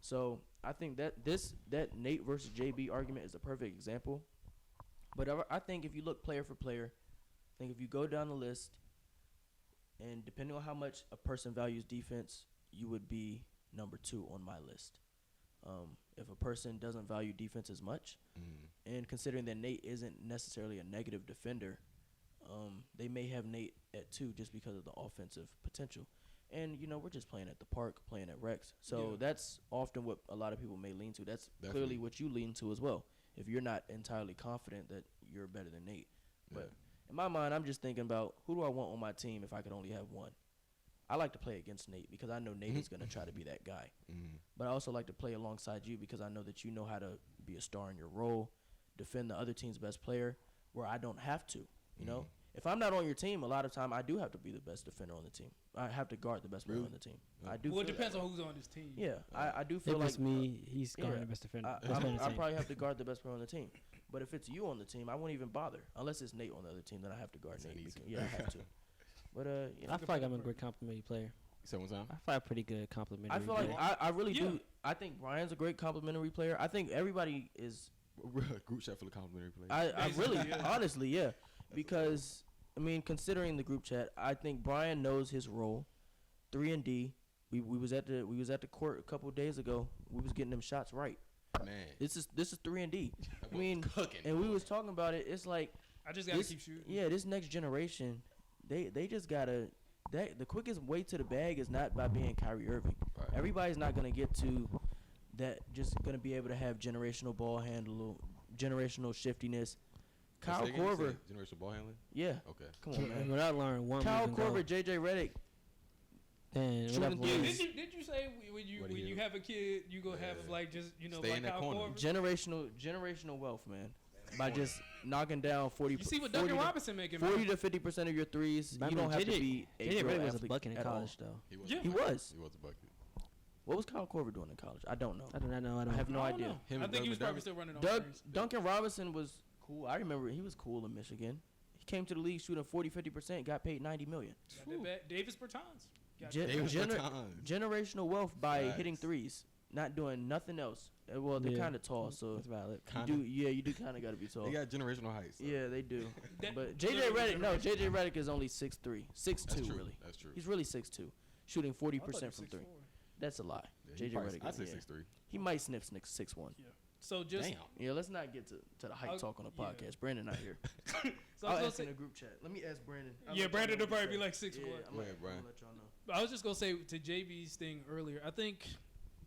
So I think that Nate versus JB argument is a perfect example. But I think if you look player for player, I think if you go down the list, and depending on how much a person values defense, you would be number 2 on my list. If a person doesn't value defense as much, and considering that Nate isn't necessarily a negative defender, they may have Nate at 2 just because of the offensive potential. And, we're just playing at the park, playing at Rex. So that's often what a lot of people may lean to. That's Definitely. Clearly what you lean to as well, if you're not entirely confident that you're better than Nate. But in my mind, I'm just thinking about who do I want on my team if I could only have one. I like to play against Nate because I know Nate is going to try to be that guy. But I also like to play alongside you because I know that you know how to be a star in your role, defend the other team's best player where I don't have to, If I'm not on your team, a lot of time I do have to be the best defender on the team. I have to guard the best player on the team. I do. Well, it depends on who's on this team. Yeah, I do feel if it's me, he's guarding the best defender. I probably have to guard the best player on the team. But if it's you on the team, I won't even bother. Unless it's Nate on the other team, then I have to guard Nate. I have to. But I feel like I'm a great complimentary player. Say one time. I feel like a pretty good complimentary. I feel like I really do. I think Brian's a great complimentary player. I think everybody is. Group chat full of complimentary players. I really, honestly, because considering the group chat, I think Brian knows his role. 3-and-D. We was at the court a couple of days ago. We was getting them shots right. Man, this is 3-and-D. Cooking, and we was talking about it. It's like I just gotta keep shooting. Yeah, this next generation, they just gotta. The quickest way to the bag is not by being Kyrie Irving. Right. Everybody's not gonna get to that. Just gonna be able to have generational ball handle, generational shiftiness. Kyle Korver, generational ball handling. Yeah. Okay. Come on, man. When I learned one. Kyle Korver, JJ Redick. Did you say when you have a kid you gonna have like just like Kyle Korver? Generational wealth, man. By just knocking down 40. You see what Duncan Robinson making? 40 to 50% of your threes. You don't have to be a JJ great Redick was athlete a bucket in college, though. He was. He was. He was a bucket. What was Kyle Korver doing in college? I don't know. I do not know. I have no idea. I think he was probably still running on Duncan Robinson was cool. I remember he was cool in Michigan. He came to the league shooting 50%, got paid $90 million. Davis Bertans. Generational wealth by hitting threes, not doing nothing else. Well, they're kind of tall, so that's valid. You do kind of got to be tall. They got generational heights. So. Yeah, they do. But JJ Redick is only 6'3", 6'2", really. That's true. He's really 6'2", shooting 40% from 3. That's a lie. Yeah, JJ Redick. I say 6'3". He might sniff 6'1". Yeah. So just let's not get to the hype talk on the podcast. Brandon not here. So I'll ask in the group chat. Let me ask Brandon. Brandon will probably be like 6'1". Yeah, Brian. I'll let y'all know. I was just gonna say to JB's thing earlier. I think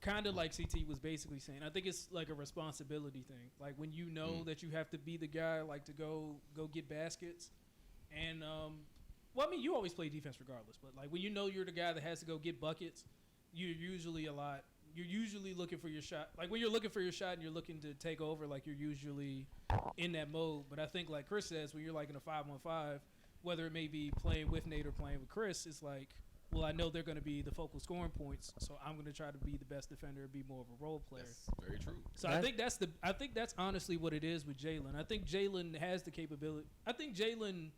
kind of like CT was basically saying. I think it's like a responsibility thing. Like when you know that you have to be the guy, like to go get baskets, and you always play defense regardless. But like when you know you're the guy that has to go get buckets, you're usually looking for your shot. Like when you're looking for your shot and you're looking to take over, like you're usually in that mode. But I think like Chris says, when you're like in a 5-on-5, whether it may be playing with Nate or playing with Chris, it's like, well, I know they're going to be the focal scoring points, so I'm going to try to be the best defender and be more of a role player. That's very true. So I think that's honestly what it is with Jalen. I think Jalen has the capability. I think Jalen,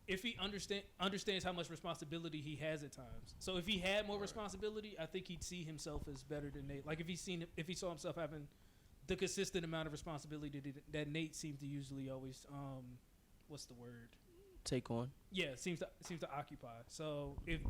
if he understands how much responsibility he has at times. So if he had more responsibility, I think he'd see himself as better than Nate. Like if he saw himself having the consistent amount of responsibility that Nate seems to usually always what's the word? Take on. Yeah, seems to occupy. So if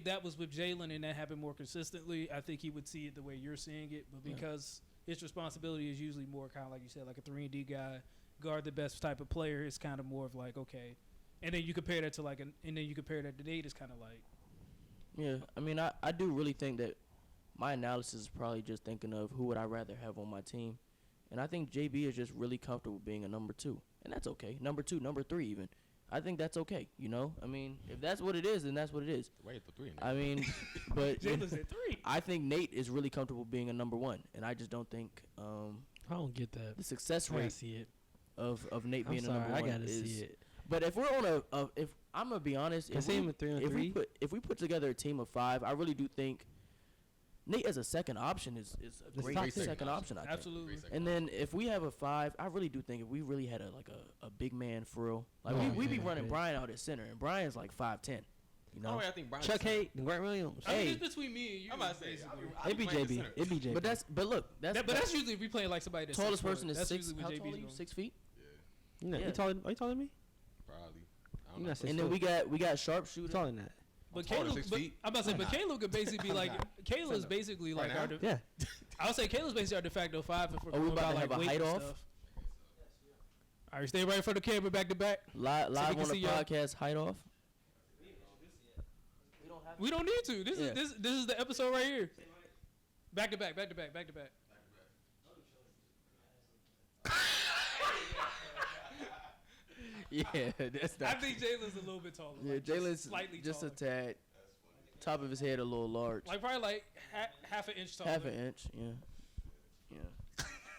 that was with Jalen and that happened more consistently, I think he would see it the way you're seeing it. But because his responsibility is usually more kind of like you said, like a 3-and-D guy, guard the best type of player, it's kind of more of like, okay. And then you compare that to to Nate, it's kind of like. Yeah, I do really think that my analysis is probably just thinking of who would I rather have on my team. And I think JB is just really comfortable being a number 2. And that's okay. Number 2, number 3 even. I think that's okay, if that's what it is, then that's what it is. Wait for 3. But Jalen's at 3. I think Nate is really comfortable being a number 1. And I just don't think I don't get that. The success rate see it. of Nate being a number 1 I gotta see it. But if we're on if I'm gonna be honest, if we put together a team of 5, I really do think Nate as a second option is a great second option. I think. Absolutely. And then if we have a 5, I really do think if we really had a big man for real, like we be running Brian out at center, and Brian's like 5'10". You know, I think Brian Chuck Hay, Grant Williams. I mean, Hey. it's between me and you. I'm about to say, basically. It'd be JB. It'd be JB. but look, That's usually if we playing like somebody that's tallest 6'4". person is That's 6. usually How what tall are JB's you? going. 6 feet. You know, Yeah. you taller? Are you taller than me? Probably. I You don't know. not 6'4". And then we got sharpshooter. Taller than that. But taller than Caleb, 6 but, feet. I'm about to say, I'm but not. Caleb could basically be like, Caleb's basically like Right our. now? Yeah. I would say Caleb's basically our de facto 5 if we're Are we going about to like have a weight height and off? stuff. All right, stay right for the camera, back to back. Live we can on the see y'all. podcast, height off. We don't need to. This Yeah. is this is the episode right here. Back to back, back to back, back to back. Yeah, that's I not. think Jalen's a little bit taller. Yeah, like, just Jalen's slightly just taller. a tad. Top of his head a little large. Like probably like half an inch taller. Half an inch. Yeah.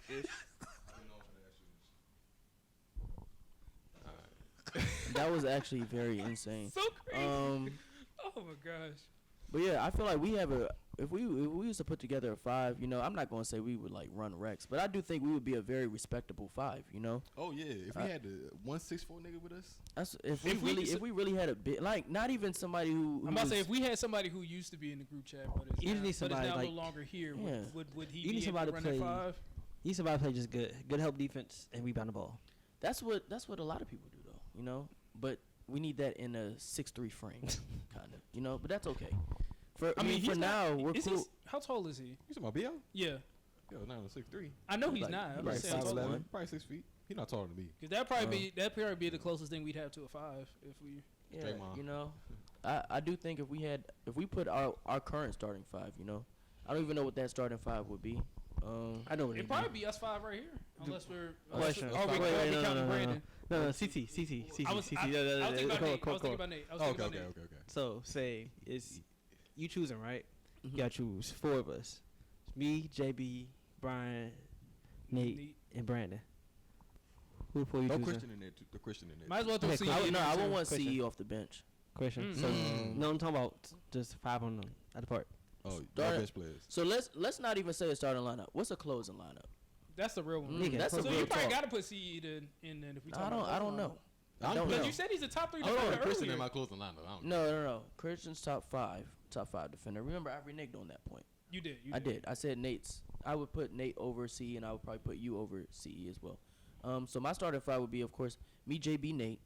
Yeah. That was actually very insane. So crazy. Um, Oh my gosh. but yeah, I feel like we have a. If we used to put together a 5, you know, I'm not gonna say we would like run Rex, but I do think we would be a very respectable 5. You know, Oh yeah, if we had the 164 nigga with us, that's if we If we really had a bit like not even somebody who. I'm about to say if we had somebody who used to be in the group chat, but is You now, need somebody no like- longer here, Yeah. would he You need be able somebody to to run play- at 5? You need somebody to play just good help defense and rebound the ball. That's what a lot of people do though. You know, but we need that in a 6'3" frame, kind of. You know, but that's okay. For I mean, for he's now not, we're is cool. he, how tall is he? you talking about BL? Yeah, Yo, 9'6'3". I know he's Like- not. I'm like just saying 5'11". taller. Probably 6 feet. He not taller than me. Because that'd probably be the closest thing we'd have to a 5 if we. Yeah, Draymond. you know, I do think if we put our current starting 5, you know, I don't even know what that starting 5 would be. I know what It'd probably be us 5 right here, unless we're. Question. Or we Wait, no, counting no, Brandon. No, CT. I was thinking about Nate. Oh, okay. So say it's you choosing, right? Mhm. You gotta choose 4 of us. Me, JB, Brian, Nate, and Brandon. Who the 4 you No choosing? Christian in there. The Christian in there. Might as well throw Okay, CE cool. in No, there, I too. won't want Question. CE off the bench. Question. Mm. So Mm. no, I'm talking about just 5 on them at the part. Oh, Darn no it. bench players. So let's not even say a starting lineup. What's a closing lineup? That's the real one. Nigga, That's a So real you probably talk. got to put CE in there if we talk I about don't know. I I'm don't Because know. you said he's a top 3 I don't know defender Christian in earlier. my closing lineup. I don't know. No. Christian's top 5 defender. Remember, I reneged on that point. You did. I did. I said Nate's. I would put Nate over CE, and I would probably put you over CE as well. So my starting 5 would be, of course, me, JB, Nate.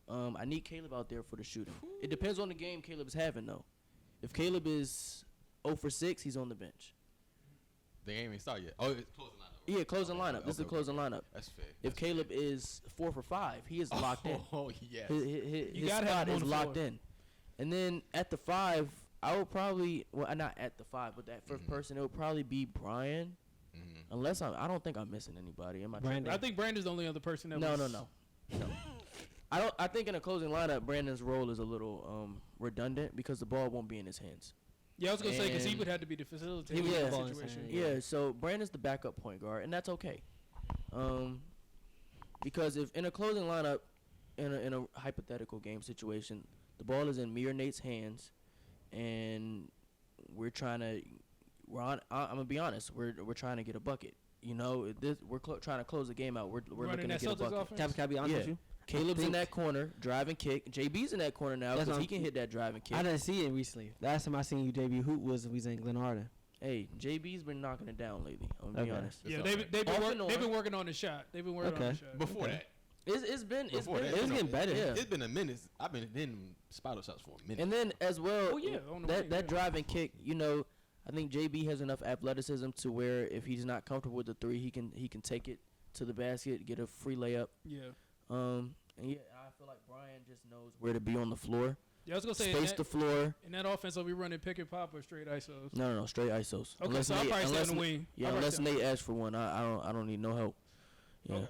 I need Caleb out there for the shooting. It depends on the game Caleb's having, though. If Caleb is 0 for 6, he's on the bench. The game ain't started yet. Oh, it's closing lineup. Yeah, closing Okay, lineup. This is the okay, closing okay. lineup. That's fair. If Caleb is 4 for 5, he is locked in. Oh yes. His You gotta have spot him on is the locked floor. in. And then at the 5, I would probably not at the 5, but that first Mhm. person it would probably be Brian. Mhm. Unless I don't think I'm missing anybody. Am I? Brandon. I think Brandon's the only other person that No, was. no. I think in a closing lineup, Brandon's role is a little redundant because the ball won't be in his hands. Yeah, I was gonna say because he And- would have to be the facilitator He would in get that the ball in his situation. hand, Yeah, so Brandon's the backup point guard, and that's okay. Because if in a closing lineup, in a hypothetical game situation, the ball is in me or Nate's hands, and I'm gonna be honest, we're trying to get a bucket. You know, we're trying to close the game out. We're Running looking to that get a Celtics bucket. offense. Can I be honest Yeah. with you? Caleb's in think- that corner, driving kick. JB's in that corner now That's because what he can hit that driving kick. I didn't see it recently. Last time I seen you JB hoop was when we was in Glen Arden. Hey, JB's been knocking it down lately. I'm gonna be Okay. honest. Yeah, It's they've alright. they've been, Off work, and they've been on. working on the shot. They've been working on the Okay. shot. Before Okay. that. It's been Before that, It was you know, getting better. Yeah. It's been a minute. I've been in spot up shots for a minute. And then as well, Oh, yeah, on the that wing, that yeah. driving kick, you know, I think JB has enough athleticism to where if he's not comfortable with the 3, he can take it to the basket, get a free layup. Yeah. And yeah, I feel like Brian just knows where to be on the floor, Yeah, I was gonna say space the floor. in that offense, will be running pick and pop or straight ISOs. No, straight ISOs. Okay, so I'll probably stay on the wing. Yeah, I'll probably unless stay on- Nate asks for one, I don't need no help. Yeah. Okay.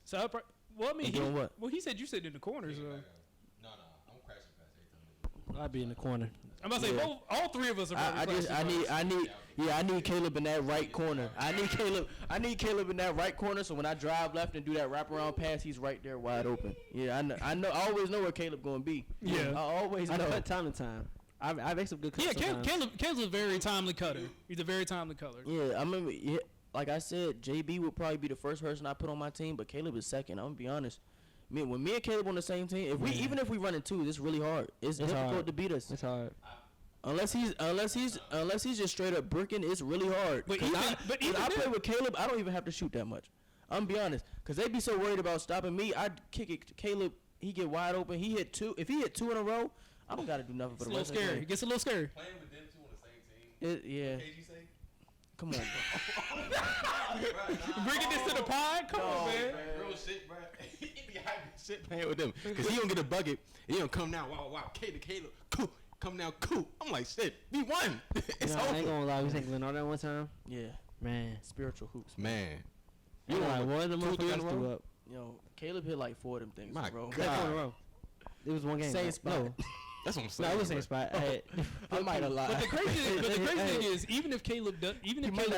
So I mean, You doing what? well, he said you sit in the corner, so No, I'm crashing past every time. I'd be in the corner. I'm about to say Yeah. all 3 of us are. I need Caleb in that right corner. I need Caleb in that right corner. So when I drive left and do that wraparound pass, he's right there wide open. Yeah, I know. I always know where Caleb gonna be. Yeah. I always I know. cut time to time. I make some good cuts. Yeah, sometimes. Caleb's a very timely cutter. He's a very timely cutter. Yeah, I remember. Yeah, like I said, JB would probably be the first person I put on my team, but Caleb is second. I'm gonna be honest. When me and Caleb on the same team, even if we run in twos, it's really hard. It's difficult hard. to beat us. It's hard. Unless he's just straight up bricking, it's really hard. But I then- play with Caleb, I don't even have to shoot that much. I'm gonna be honest, cause they be so worried about stopping me. I'd kick it. Caleb, he get wide open. He hit two. If he hit two in a row, I don't gotta do nothing for It's a the little rest of the scary. game. It gets a little scary. Playing with them two on the same team. Yeah. What you say? Come on, bro. Bringing this to the pod? Come on, man. Real shit, bro. He be hyping shit playing with them. Because he don't get a bucket. He don't come down. Wow. Caleb. Cool. Come down. Cool. I'm like, shit. We won. It's I ain't over. gonna lie. We sang Glenn that one time. Yeah, Man. spiritual hoops. Man. You know, like one of them 2, 3 in a motherfuckers threw row? up. Yo, Caleb hit like 4 of them things My in a row. God. Like 4 in a row. It was one game. Same bro. spot. No, That's what I'm no, saying. it was the bro. same spot. I might have lied. But the crazy thing is, even if Caleb's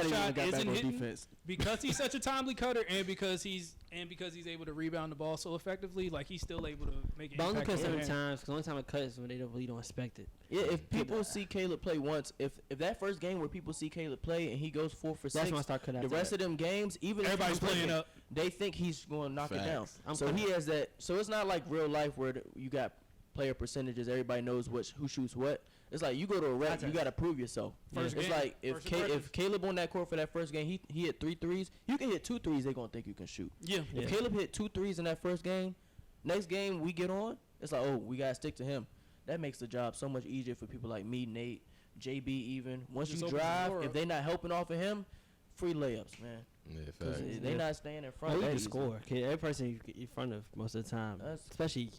shot isn't hitting, defense. because he's such a timely cutter, and because he's able to rebound the ball so effectively, like he's still able to make it. But only cut impact on certain the game. times. Because the only time it cuts is when they don't expect it. Yeah, if people see Caleb play once, if that first game where people see Caleb play and he goes 4 for 6, That's when I start cutting the after rest that. of them games, even Everybody's if he's playing clicking, up. they think he's going to knock it down. Facts. So he has that. So it's not like real life where you got player percentages. Everybody knows who shoots what. It's like you go to a rec, you got to prove yourself. First It's game, like first impressions. if Caleb on that court for that first game, he hit 3 threes. You can hit 2 threes, they're going to think you can shoot. Yeah. If Caleb hit 2 threes in that first game, next game we get on, it's like, oh, we got to stick to him. That makes the job so much easier for people like me, Nate, JB even. Once Just you opens the drive, door if up. they not helping off of him, free layups, man. Yeah, 'Cause facts. they not staying in front. Oh, you that can easy. score. Okay, every person you in front of most of the time, That's- especially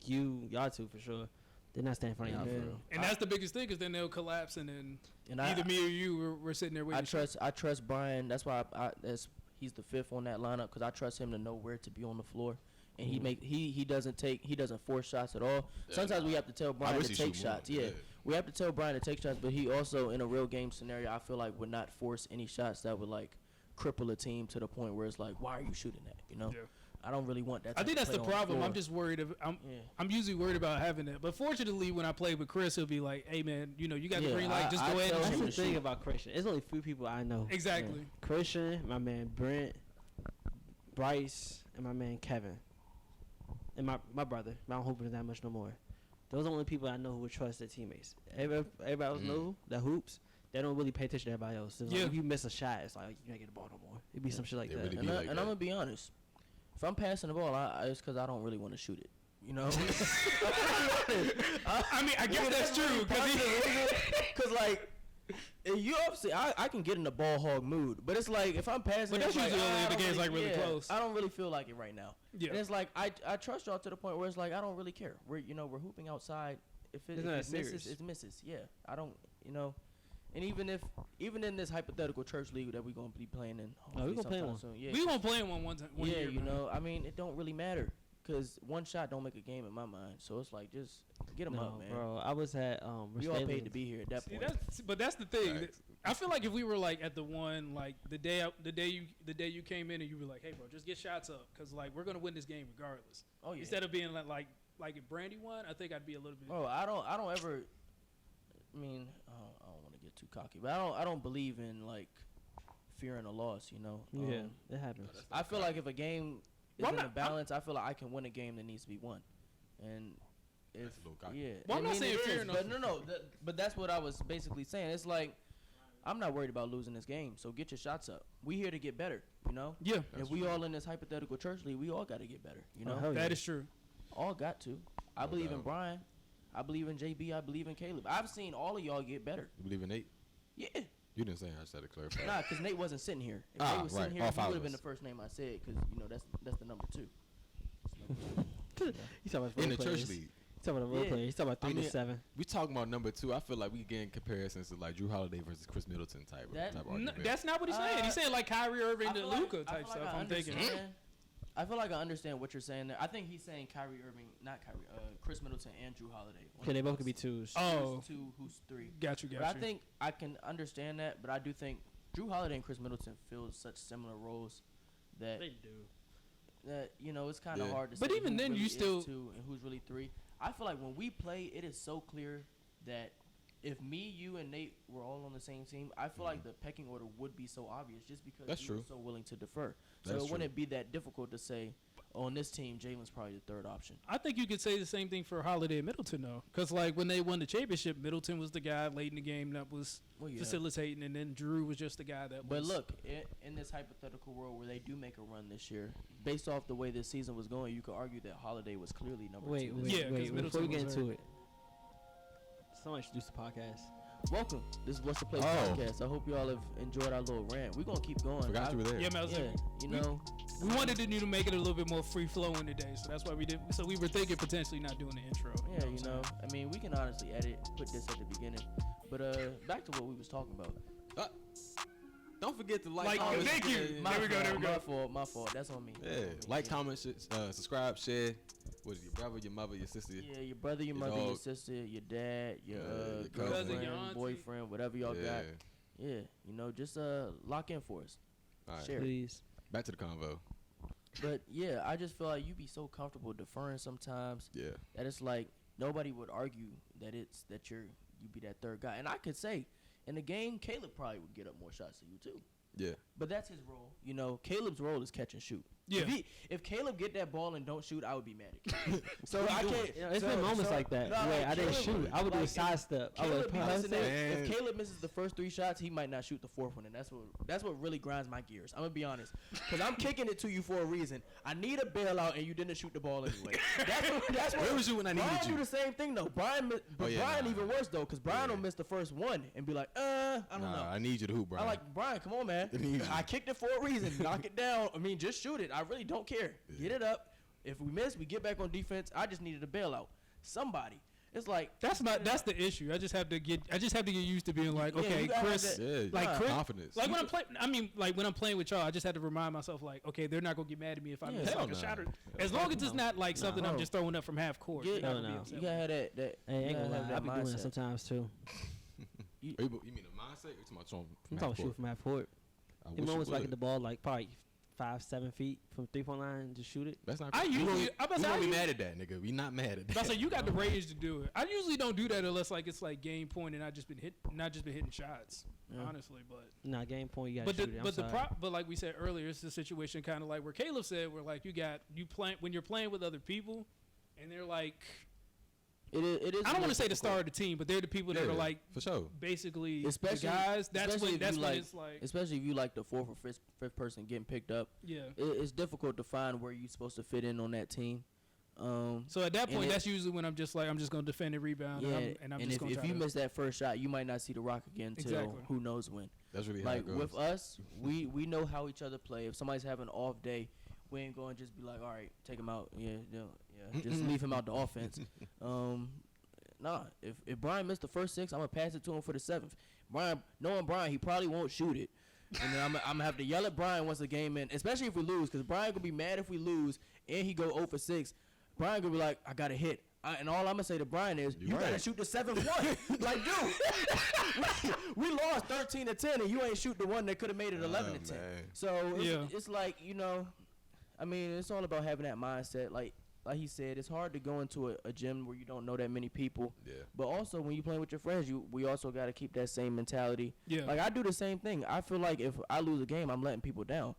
y'all two for sure. They're not staying in front of y'all Yeah. for real. And that's the biggest thing, because then they'll collapse, and then And either me or you, we're sitting there waiting. I trust Brian. That's why he's the 5th on that lineup, because I trust him to know where to be on the floor. And he doesn't force shots at all. Yeah, Sometimes we have to tell Brian wish to he take shoot more. shots. Yeah. We have to tell Brian to take shots, but he also, in a real game scenario, I feel like would not force any shots that would like cripple a team to the point where it's like, why are you shooting that? You know, Yeah. I don't really want that. I type think of that's the play on problem. floor. I'm just worried. Yeah. I'm usually worried about having that. But fortunately, when I play with Chris, he'll be like, "Hey, man, you got the Yeah, green light. Just I go ahead tell and That's him shoot." the to thing shoot. about Christian. There's only few people I know. Exactly. Christian, my man Brent, Bryce, and my man Kevin, and my brother. I don't hoop with him that much no more. Those are the only people I know who would trust their teammates. Everybody else know that hoops. They don't really pay attention to everybody else. It's like Yeah. if you miss a shot, it's like you can't get the ball no more. It'd be some shit like It that. really And, be I, like and that. I'm gonna be honest. If I'm passing the ball, it's because I don't really want to shoot it. You know. I mean, I guess that's true. Because like, you obviously, I can get in the ball hog mood, but it's like if I'm passing, But that's it's like, usually only if I the don't game's, like, really close. I don't really feel like it right now. Yeah. And it's like I trust y'all to the point where it's like I don't really care. We're hooping outside. If It's it not misses, serious. it misses. Yeah, I don't. And even in this hypothetical church league that we're gonna be playing in, No, we hopefully gonna play sometime one. soon. Yeah, We won't play him one yeah, year. man. I mean, it don't really matter because one shot don't make a game in my mind. So it's like just get them No, up, man. bro. I was at We all paid to be here at that See, point. but that's the thing. Facts. I feel like if we were like at the one, like the day you came in and you were like, "Hey, bro, just get shots up," because like we're gonna win this game regardless. Oh yeah. Instead of being like if Brandy won, I think I'd be a little bit. Oh, I don't ever. I mean, I don't want to get too cocky, but I don't believe in like fearing a loss. Yeah, it happens. I feel like if a game is Well, I'm in a not- balance, I feel like I can win a game that needs to be won, and if That's a little cocky. yeah, Well, I'm I not mean, saying it is, fearing but no- no, but that's what I was basically saying. It's like I'm not worried about losing this game, so get your shots up. We here to get better, Yeah, If we all in this hypothetical church league, we all got to get better, Oh, hell that yeah. is true. All got to. I No believe in doubt. Brian. I believe in JB. I believe in Caleb. I've seen all of y'all get better. You believe in Nate? Yeah. You didn't say I just had to clarify. Nah, because Nate wasn't sitting here. If Ah, Nate was right. sitting All here, he five would of have been the us. first name I said because, that's the number 2. He's talking about In role the church players. league. He's talking about role Yeah. players. He's talking about 3 I mean, to 7. We talking about number 2. I feel like we getting comparisons to like Drew Holiday versus Chris Middleton type That- type No, argument. that's not what he's saying. He's saying like Kyrie Irving to Luka type I stuff. I'm thinking. I feel like I understand what you're saying there. I think he's saying Kyrie Irving, not Kyrie, Chris Middleton and Drew Holiday. Okay, they both could be 2s. Oh, Who's 2, who's 3. got you. But I think I can understand that, but I do think Drew Holiday and Chris Middleton fill such similar roles that They do. it's kind of Yeah. hard to But say even who then, really you is still- 2 and who's really 3. I feel like when we play, it is so clear that if me, you, and Nate were all on the same team, I feel like the pecking order would be so obvious just because That's we true. were so willing to defer. So That's it wouldn't be that difficult to say, on this team, Jalen's probably the third option. I think you could say the same thing for Holiday and Middleton, though. Because, like, when they won the championship, Middleton was the guy late in the game that was facilitating, and then Drew was just the guy that But was. look, in this hypothetical world where they do make a run this year, based off the way this season was going, you could argue that Holiday was clearly number Wait, two. wait, Yeah, 'cause wait. Before Middleton we get was into hurt. it, someone introduce the podcast. Welcome. This is What's the Play Oh. podcast. I hope y'all have enjoyed our little rant. We're going to keep going. Forgot you were there. Yeah, man, I was Yeah, like, you know. we wanted to make it a little bit more free flowing today, so that's why we did. So we were thinking potentially not doing the intro. Yeah, what I'm saying? I mean, we can honestly edit, put this at the beginning. But back to what we was talking about. Don't forget to like, Like, comment, thank you. share. There we go. My fault. That's on me. Yeah, like, comment, subscribe, share. What is it, your brother, your mother, your sister? Yeah, your brother, your Your mother, your dog. sister, your dad, your Your girlfriend, cousin, your auntie. boyfriend, whatever y'all yeah. got. Yeah, just lock in for us. All right. Share. Please. Back to the convo. But yeah, I just feel like you be so comfortable deferring sometimes Yeah. that it's like nobody would argue that you be that third guy. And I could say in the game, Caleb probably would get up more shots than you too. Yeah. But that's his role. Caleb's role is catch and shoot. Yeah. If Caleb get that ball and don't shoot, I would be mad at Caleb. So I can't. It's been moments like that. No, Wait, I didn't Caleb shoot. I would do a sidestep. I Caleb would be pass missing it. that. If Man. Caleb misses the first 3 shots, he might not shoot the fourth one, and that's what really grinds my gears. I'm gonna be honest, because I'm kicking it to you for a reason. I need a bailout, and you didn't shoot the ball anyway. That's what. Where was you when I needed Brian you? do the same thing though. Brian even worse though, because Brian will miss the first one and be like, I don't know. I need you to hoop, bro. I like Brian. Come on, man. I need you. I kicked it for a reason. Knock it down. I mean, just shoot it. I really don't care. Get it up. If we miss, we get back on defense. I just needed a bailout. Somebody. It's like That's the issue. I just have to get used to being like, Yeah, okay, you gotta have Chris. that- Yeah, Like, Chris- confidence. Like when I'm playing with y'all, I just had to remind myself like, okay, they're not gonna get mad at me if I miss hell like a no. shot. As long as it's not like something I'm No. just throwing up from half court. Get, They're not no, gonna be no. upset you gotta have that. Hey, I ain't you gonna gotta lie. have I be doing that mindset. sometimes too. You mean a mindset? Or from I'm half talking court? shoot from half court. I The wish you moments where I get would. the ball like probably 5-7 feet from 3-point line and just shoot it. That's not. I we usually- won't- I'm about to we say, won't I be usually- mad at that, nigga. We not mad at But I that. say you got the range to do it. I usually don't do that unless like it's like game point and not just been hitting shots. Yeah. Honestly, but Nah, game point, you gotta but shoot it. but like we said earlier, it's the situation kind of like where Caleb said, where like you play when you're playing with other people, and they're like, It is. I don't want to say the difficult. star of the team, but they're the people that Yeah, are like for sure. basically Especially- the guys. That's especially when if that's you when like- it's like Especially if you like the fourth or fifth person getting picked up. yeah. It's difficult to find where you're supposed to fit in on that team. So at that and point, it- that's usually when I'm just like I'm just gonna defend and rebound, Yeah, and I'm and just gonna if try you to, miss that first shot, you might not see the rock again until Exactly. who knows when. That's really how Like it goes. with us, we know how each other play. If somebody's having an off day, we ain't going to just be like, all right, take him out. Yeah, just leave him out the offense. Nah, if Brian missed the first 6, I'm gonna pass it to him for the 7th. Knowing Brian, he probably won't shoot it, and then I'm gonna have to yell at Brian once the game in, especially if we lose, because Brian gonna be mad if we lose and he go 0 for 6. Brian gonna be like, I got a hit. And all I'm gonna say to Brian is, You you gotta right. shoot the 7th one. Like, dude, we lost 13-10, and you ain't shoot the one that could have made it 11-10. man. So Yeah. it's like, I mean, it's all about having that mindset. Like he said, it's hard to go into a gym where you don't know that many people. Yeah. But also, when you playing with your friends, we also got to keep that same mentality. yeah, Like I do the same thing. I feel like if I lose a game, I'm letting people down,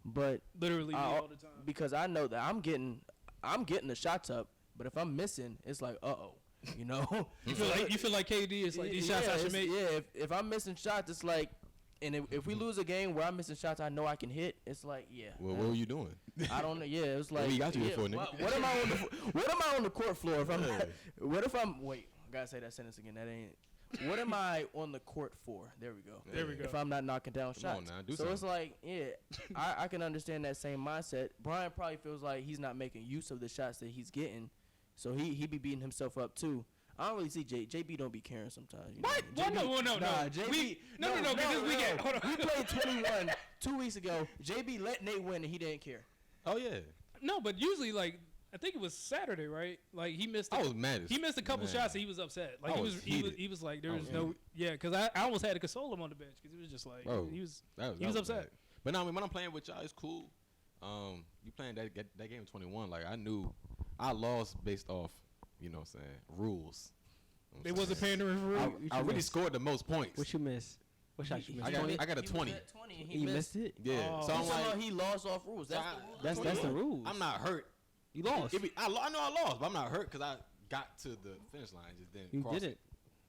but literally me I- all the time. because I know that I'm getting the shots up. But if I'm missing, it's like, you know. You feel like KD is like these shots I should make. Yeah, if I'm missing shots, it's like, and if we lose a game where I'm missing shots, I know I can hit. It's like, yeah. Well, what were you doing? I don't know. Yeah, it was What like. we got you here for, nigga? What am I on the court floor? If I'm. What if I'm? Wait, I gotta say that sentence again. That ain't. What am I on the court for? There we go. There we go. If I'm not knocking down Come on shots. now, do so it's something. like, yeah, I can understand that same mindset. Brian probably feels like he's not making use of the shots that he's getting, so he be beating himself up too. I don't really see JB don't be caring sometimes. You know? What? JB, No. Nah, JB. No. Because we get. Hold on. We played 21 2 weeks ago. JB let Nate win and he didn't care. Oh yeah. No, but usually like I think it was Saturday, right? Like he missed. I was mad. He missed a couple man. shots and he was upset. Like I he was was heated. like there I was was no because I almost had to console him on the bench because it was just like Bro, he was That he was upset. bad. But no, I mean, when I'm playing with y'all, it's cool. You playing that game 21, like I knew I lost based off, what I'm saying, rules. They wasn't pandering for real. I really scored the most points. What you miss? What shot you missed? I got a 20. You missed it? Yeah. Oh. So I'm like, he lost off rules. That's That's the rules. I'm not hurt. You lost. I know I lost, but I'm not hurt because I got to the finish line. Just didn't You cross did it. it.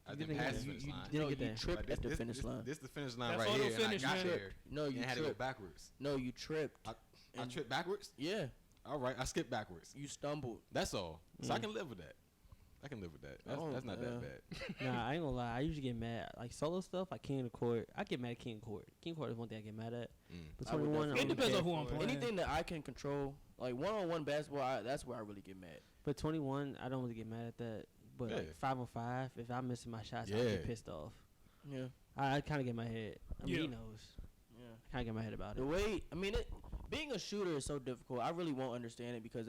I You didn't didn't pass get the it. finish line. didn't get you there. tripped at the finish line. This the finish line That's right auto here. And I finish, got man. there. No, you and I had to go tripped. backwards. No, you tripped. I tripped backwards. Yeah, All right, I skipped backwards. you stumbled. That's all. So I can live with that. That's not that bad. Nah, I ain't gonna lie. I usually get mad. Like solo stuff, like King of the Court. I get mad at King of the Court. King of the Court is one thing I get mad at. But I would 21, definitely It depends on who I'm for playing. Anything that I can control, like one-on-one basketball, that's where I really get mad. But 21, I don't really get mad at that. But like Yeah. 5-on-5, if I'm missing my shots, I Yeah. get pissed off. Yeah, I kind of get in my head. I mean, Yeah. he knows. yeah. I kind of get in my head about The it. way, I mean, being a shooter is so difficult. I really won't understand it because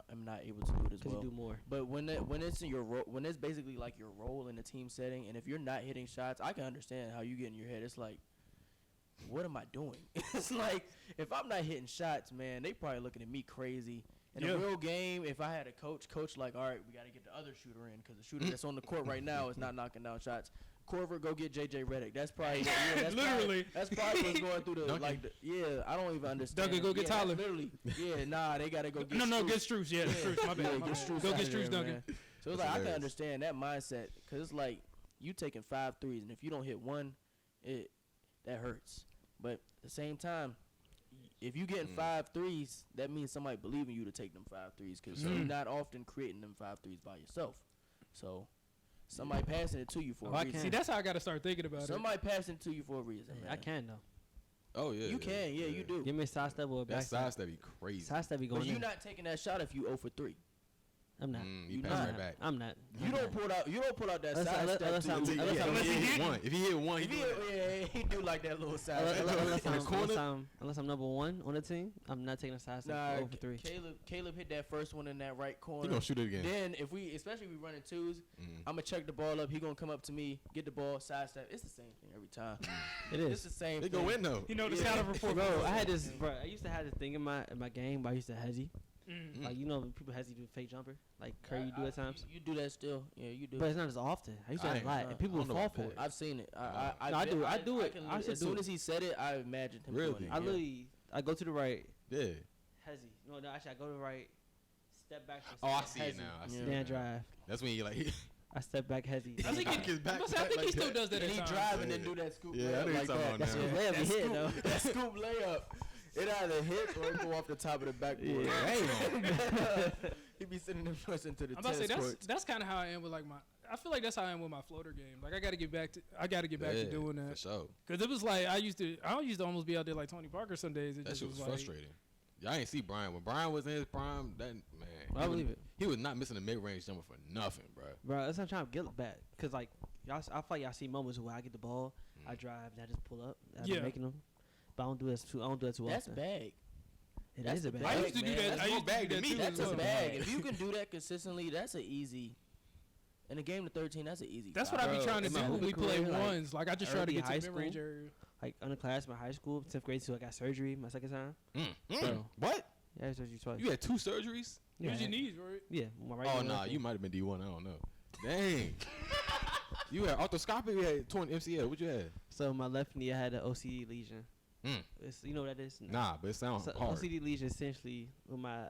I'm not able to do it as Because well. you do more. But when it's in your role, when it's basically like your role in a team setting, and if you're not hitting shots, I can understand how you get in your head. It's like, what am I doing? It's like if I'm not hitting shots, man, they probably looking at me crazy. In Yeah. a real game, if I had a coach like, all right, we got to get the other shooter in because the shooter that's on the court right now is not knocking down shots. Corver, go get JJ Redick. That's probably that's Literally. That's probably what's going through the Duncan. I don't even understand. Duncan, go get Yeah, Tyler. Literally, yeah, nah, they gotta go get. No, Strus. get Strus. Yeah, Strus. My bad. Yeah, my get bad. Strus Go out get of there, Strus, Duncan. man. So it's That's like I can hilarious. understand that mindset because it's like you taking 5 threes, and if you don't hit one, that hurts. But at the same time, if you getting 5 threes, that means somebody believe in you to take them 5 threes because you're not often creating them 5 threes by yourself. So somebody passing it to you for Oh, a I reason. See, that's how I got to start thinking about it. Somebody passing it to you for a reason, man. I can, though. Oh yeah. You can, yeah, you do. Give me a side step or a That back side step. step be crazy. Side step be going But you're in. not taking that shot if you 0 for 3. I'm not. You You pass not. right back. I'm not. You don't pull out that Unless- side unless- step. unless to I'm- you. unless I'm- If he hit one, If he he, yeah, he do like that little side Unless, step. unless, In the I'm, corner? unless I'm number one on the team, I'm not taking a side step Nah, over 3. Caleb hit that first one in that right He corner. gonna shoot it again. Then especially if we running twos, I'm gonna check the ball up. He gonna come up to me, get the ball, side step. It's the same thing every time. It It's is. the same. They thing. go in though. You know the Yeah. scouting report. Bro, I had this. Bro, I used to have this thing in my game, but I used to hezzy. Mm. Like, you know, when people hezzy do fake jumper, like Curry do at times. You do that still. Yeah, you do. But it's not as often. I used to I have a lot, ain't- and people I would don't know fall about for that. it. I've seen it. No, I do it. I do it. can I lit- should as do soon it. as he said it, I imagined him Really? doing it. I yeah. literally, I go to the right, Yeah. hezzy. No, actually, I go to the right, step back. Oh, I step see it hezzy, now. I see Yeah. it Then now. drive. That's when you like. I step back hezzy. I think Back he, his back- I think back he like still that. does that And at he times. drive and then Yeah. do that scoop Yeah, I layup know like you're talking that. about That's now. what layup That he hit, scoop- though. that scoop layup. It either hits or it go off the top of the backboard. Yeah. He be sending them first into the I'm about to say tennis that's courts. that's kind of how I am with like my. I feel like that's how I am with my floater game. Like I got to get back to. I got to get back to doing For that sure. because it was like I used to almost be out there like Tony Parker some days. It That just shit was like, frustrating. Y'all ain't see Brian. When Brian was in his prime, that man. I believe it. He was not missing a mid-range jumper for nothing, bro. Bro, that's what I'm trying to get back. Because, like, I feel like y'all see moments where I get the ball, I drive, and I just pull up. I've Yeah. been making them. But I don't do that too That's often. bag. It that's is a the bag. I bag, used to do man. that. That's I more used to bag do than that me. too. That's as a well. bag. If you can do that consistently, that's an easy. In a game of 13, that's an easy. That's five. what I be Bro, trying to in do my when we hooping play career, like, ones. Like I just try to early get to high the mid-range school, area. Like, underclassmen, my high school, 10th grade, so I got surgery my second time. Bro. What? Yeah, I had surgery twice. You had 2 surgeries? Yeah, Use I your had- knees, right? Yeah, my right Oh, knee, nah. left You knee. might have been D1. I don't know. Dang. You had arthroscopic? You had torn MCL. What you had? So, my left knee, I had an OCD lesion. You know what that is? Nah, but it sounds So hard. OCD lesion essentially when my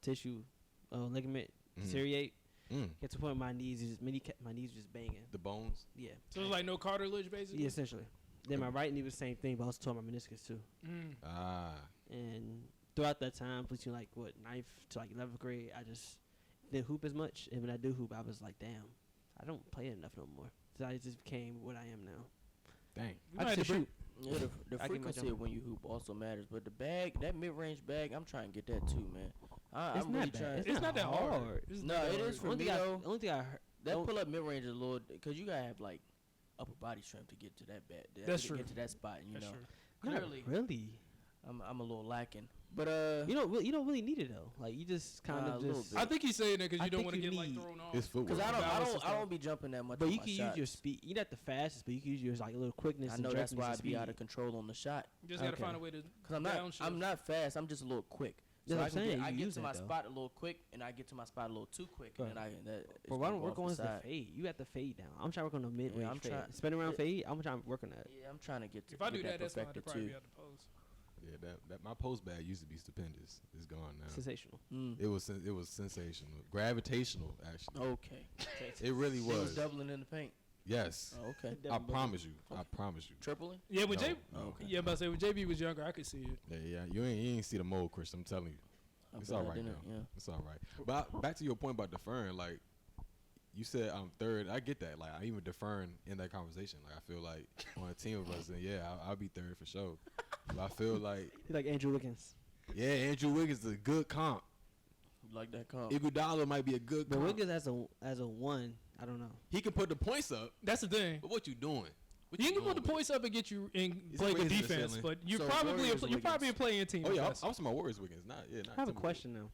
tissue ligament Mhm. deteriorate. Mm. Get to the point where my knees just banging. The bones. Yeah. So it's like no cartilage, basically. Yeah, essentially. Then my right knee was the same thing, but I also tore my meniscus too. Mm. Ah. And throughout that time, between like 9th to like 11th grade, I just didn't hoop as much. And when I do hoop, I was like, damn, I don't play enough no more. So I just became what I am now. Dang. We I might just have to shoot. Yeah, the I get my frequency jump. of when you hoop also matters, but the bag, that mid-range bag, I'm trying to get that too, man. It's I'm not really bad. trying. It's not that hard. It's No, not that it hard. is for me though. Only thing I heard. That don't- pull-up mid-range is a little, because you gotta have like upper body strength to get to that bad. That's to true. Get to that spot, you That's know. true. Not Clearly, really. I'm a little lacking, but You don't really need it though. Like you just kind Nah, a of little just. bit. I think he's saying that because I you don't think want to you get like need- thrown off. It's footwork. because Balance and I stuff. don't be jumping that much. But on you my can use shots. your speed. You're not the fastest, but you can use your like a little quickness. I and know that's jerkiness why and I be out of speed. control on the shot. You just gotta Okay. find a way to. Cause I'm downshift. not fast. I'm just a little quick. That's what I'm saying. I You get use to my that, though. spot a little quick, and I get to my spot a little too quick, and then it's But why gonna don't go work off on the is the side. fade? You got the fade down. I'm trying to work on the mid range I'm fade. trying- Spin around fade. I'm trying to work on that. Yeah, I'm trying to get to If I do get that, that's fine. perfected I'd probably too. be out the post. Yeah, that my post bag used to be stupendous. It's gone now. Sensational. It was sensational, gravitational actually. Okay. It really He was was. doubling in the paint. Yes, Oh, okay. I promise you. I promise you. Tripling? Yeah, when No. J, Oh, okay. yeah, I'm about to say when JB was younger, I could see it. Yeah. You ain't see the mold, Chris. I'm telling you. I It's bet all I right didn't, now. Yeah. It's all right. But back to your point about deferring, like you said, I'm third. I get that. Like I even deferring in that conversation. Like I feel like on a team of us, then yeah, I'll be third for sure. But I feel like He's like Andrew Wiggins. yeah, Andrew Wiggins is a good comp. You like that comp? Iguodala might be a good But comp. Wiggins as a one, I don't know. He can put the points up, That's the thing. but what you doing? What You can doing put the with it? points up and get you and He's play good raising the defense, ceiling. but you're So probably Warriors you're probably a Wiggins. playing team. Oh yeah, I at was best. talking about Warriors Wiggins. Not I have a Timberwolves. question now.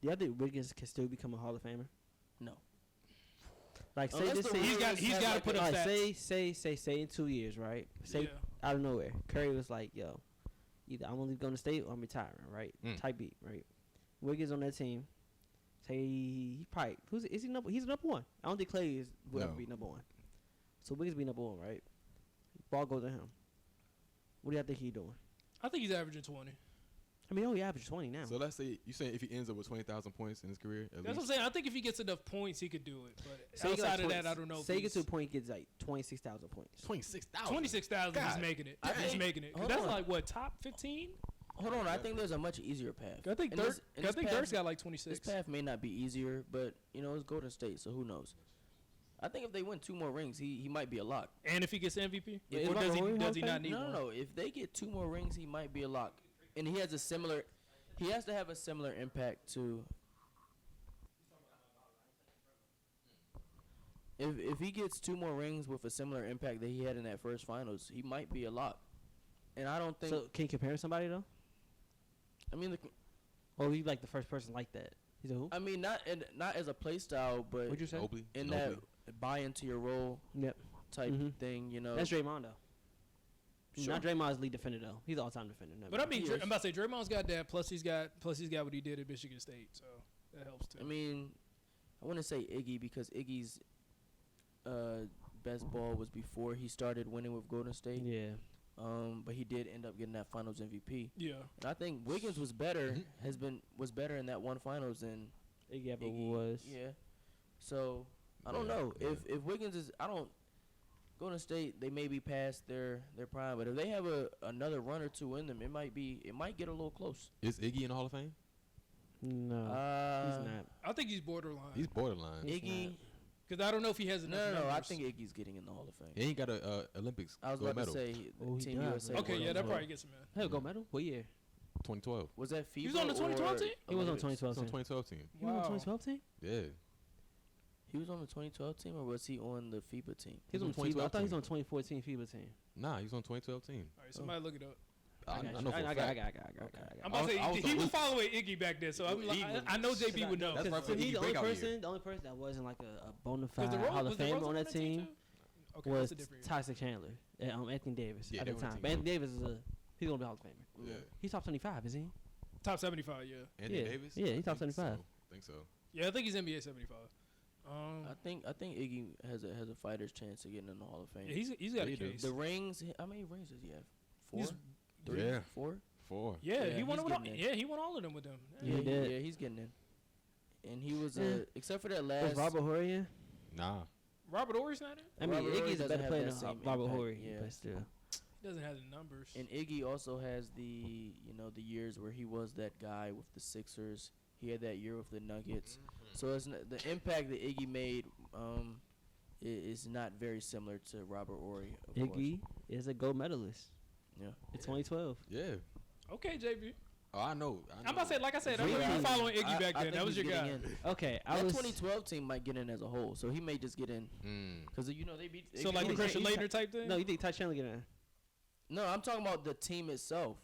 Do you think Wiggins can still become a Hall of Famer? No. Like say Unless this the season, He's got to put up like stats. say in 2 years, right? Say Yeah. out of nowhere, Curry was like, "Yo, either I'm only going to stay or I'm retiring." Right? Type beat, right? Wiggins on that team. Say he probably is he number? He's number one. I don't think Clay will ever No. be number one. So Wiggins be number one, right? Ball goes to him. What do you think he doing? I think he's averaging 20. I mean, he averaged 20 now. So let's say you saying if he ends up with 20,000 points in his career, at That's what I'm least. saying. I think if he gets enough points, he could do it. But Say he got outside of 20 that, I don't know. Say he gets to a point, he gets like 26,000 points. 26,000. 26,000. He's God. making it. I He's think- making it. 'Cause hold that's on. like what, top 15? Hold on. I think there's a much easier path. I think And Dirk. this- and I this think path- Dirk's got like This 26. path may not be easier, but it's Golden State, so who knows? I think if they win 2 more rings, he might be a lock. And if he gets MVP, Yeah, or is does Robert Horry Hall he of not Fame? need one? No. If they get 2 more rings, he might be a lock. And he has a similar. He has to have a similar impact to. If he gets 2 more rings with a similar impact that he had in that first finals, he might be a lock. And I don't think. So can you compare to somebody though? I mean, Or he like the first person like that? He's a who? not as a play style, but What'd you say? Mobley. in Ginobili. that buy into your role Yep. type Mhm. thing. That's Draymond though. Sure. Not Draymond's lead defender though. He's all time defender. Never But I mind. mean, He I'm is. about to say Draymond's got that. Plus he's got what he did at Michigan State, so that helps too. I mean, I want to say Iggy because Iggy's best ball was before he started winning with Golden State. yeah. But he did end up getting that Finals MVP. yeah. And I think Wiggins was better. Was better in that one Finals than Iggy ever Iggy. was. Yeah. So I don't Yeah, know yeah. if Wiggins is. I don't. Golden State, they may be past their prime, but if they have another run or two in them, it might get a little close. Is Iggy in the Hall of Fame? No, he's not. I think he's borderline. He's borderline. He's Iggy, not. Because I don't know if he has enough. no, I numbers. think Iggy's getting in the Hall of Fame. He ain't got a Olympics I was gold about medal. to say Oh, he Team does, USA. right? Okay, won yeah, the that gold. probably gets him in. He'll go medal. What year? 2012. Was that FIBA? He was on the or 2012 team? He was on Olympics? 2012 He's on team. 2012 team. He was on Wow. 2012 team. Yeah. He was on the 2012 team, or was he on the FIBA team? He was on on FIBA. I 2012 thought he was team. on 2014 FIBA team. Nah, he's on 2012 team. All right, somebody look it up. I got know you. for a I fact. got. I'm about to say I was he on was Luke. following Iggy back then, so I'm like, I know JB would know. That's right To for me, Iggy the only breakout year. person that wasn't like a bona 'Cause fide Hall of was the Fame Rose on that team too? Okay, was that's a different year. Toxic Chandler, Anthony Davis Yeah, at they the were on time. the But team, Anthony Davis he's gonna be a Hall of Famer. Yeah. He's top 25, isn't he? Top 75, yeah. Anthony Yeah. Davis? Yeah, he's I top think 75. so. I think so. Yeah, I think he's NBA 75. I think Iggy has a fighter's chance of getting in the Hall of Fame. Yeah, he's got Yeah, a he do. case. The rings. How many rings does he have? 4, He's- 3, Yeah. 4. 4. Yeah, Yeah, he won he's with all, getting in. yeah, he won all of them with them. Yeah, he did. Yeah, he's getting in. And he was Yeah. except for that Was last. Robert Horry in? Nah. Robert Horry's not in? I mean, Robert Horry Iggy's a doesn't better have player that than same Robert impact, Horry, yeah. but still. He doesn't have the numbers. And Iggy also has the years where he was that guy with the Sixers. He had that year with the Nuggets. So it's the impact that Iggy made is not very similar to Robert Horry. Of course. Iggy is a gold medalist Yeah. in 2012. Yeah. Okay, JB. Oh, I know. I'm about to say, like I said, I Dream remember you team. following Iggy I back then. think That was he's your guy. getting in. Okay, I That was 2012 team might get in as a whole, so he may just get in Mm. because they beat. So like the think Christian he's Laettner type thing? no. You think Ty Chandler get in? No, I'm talking about the team itself,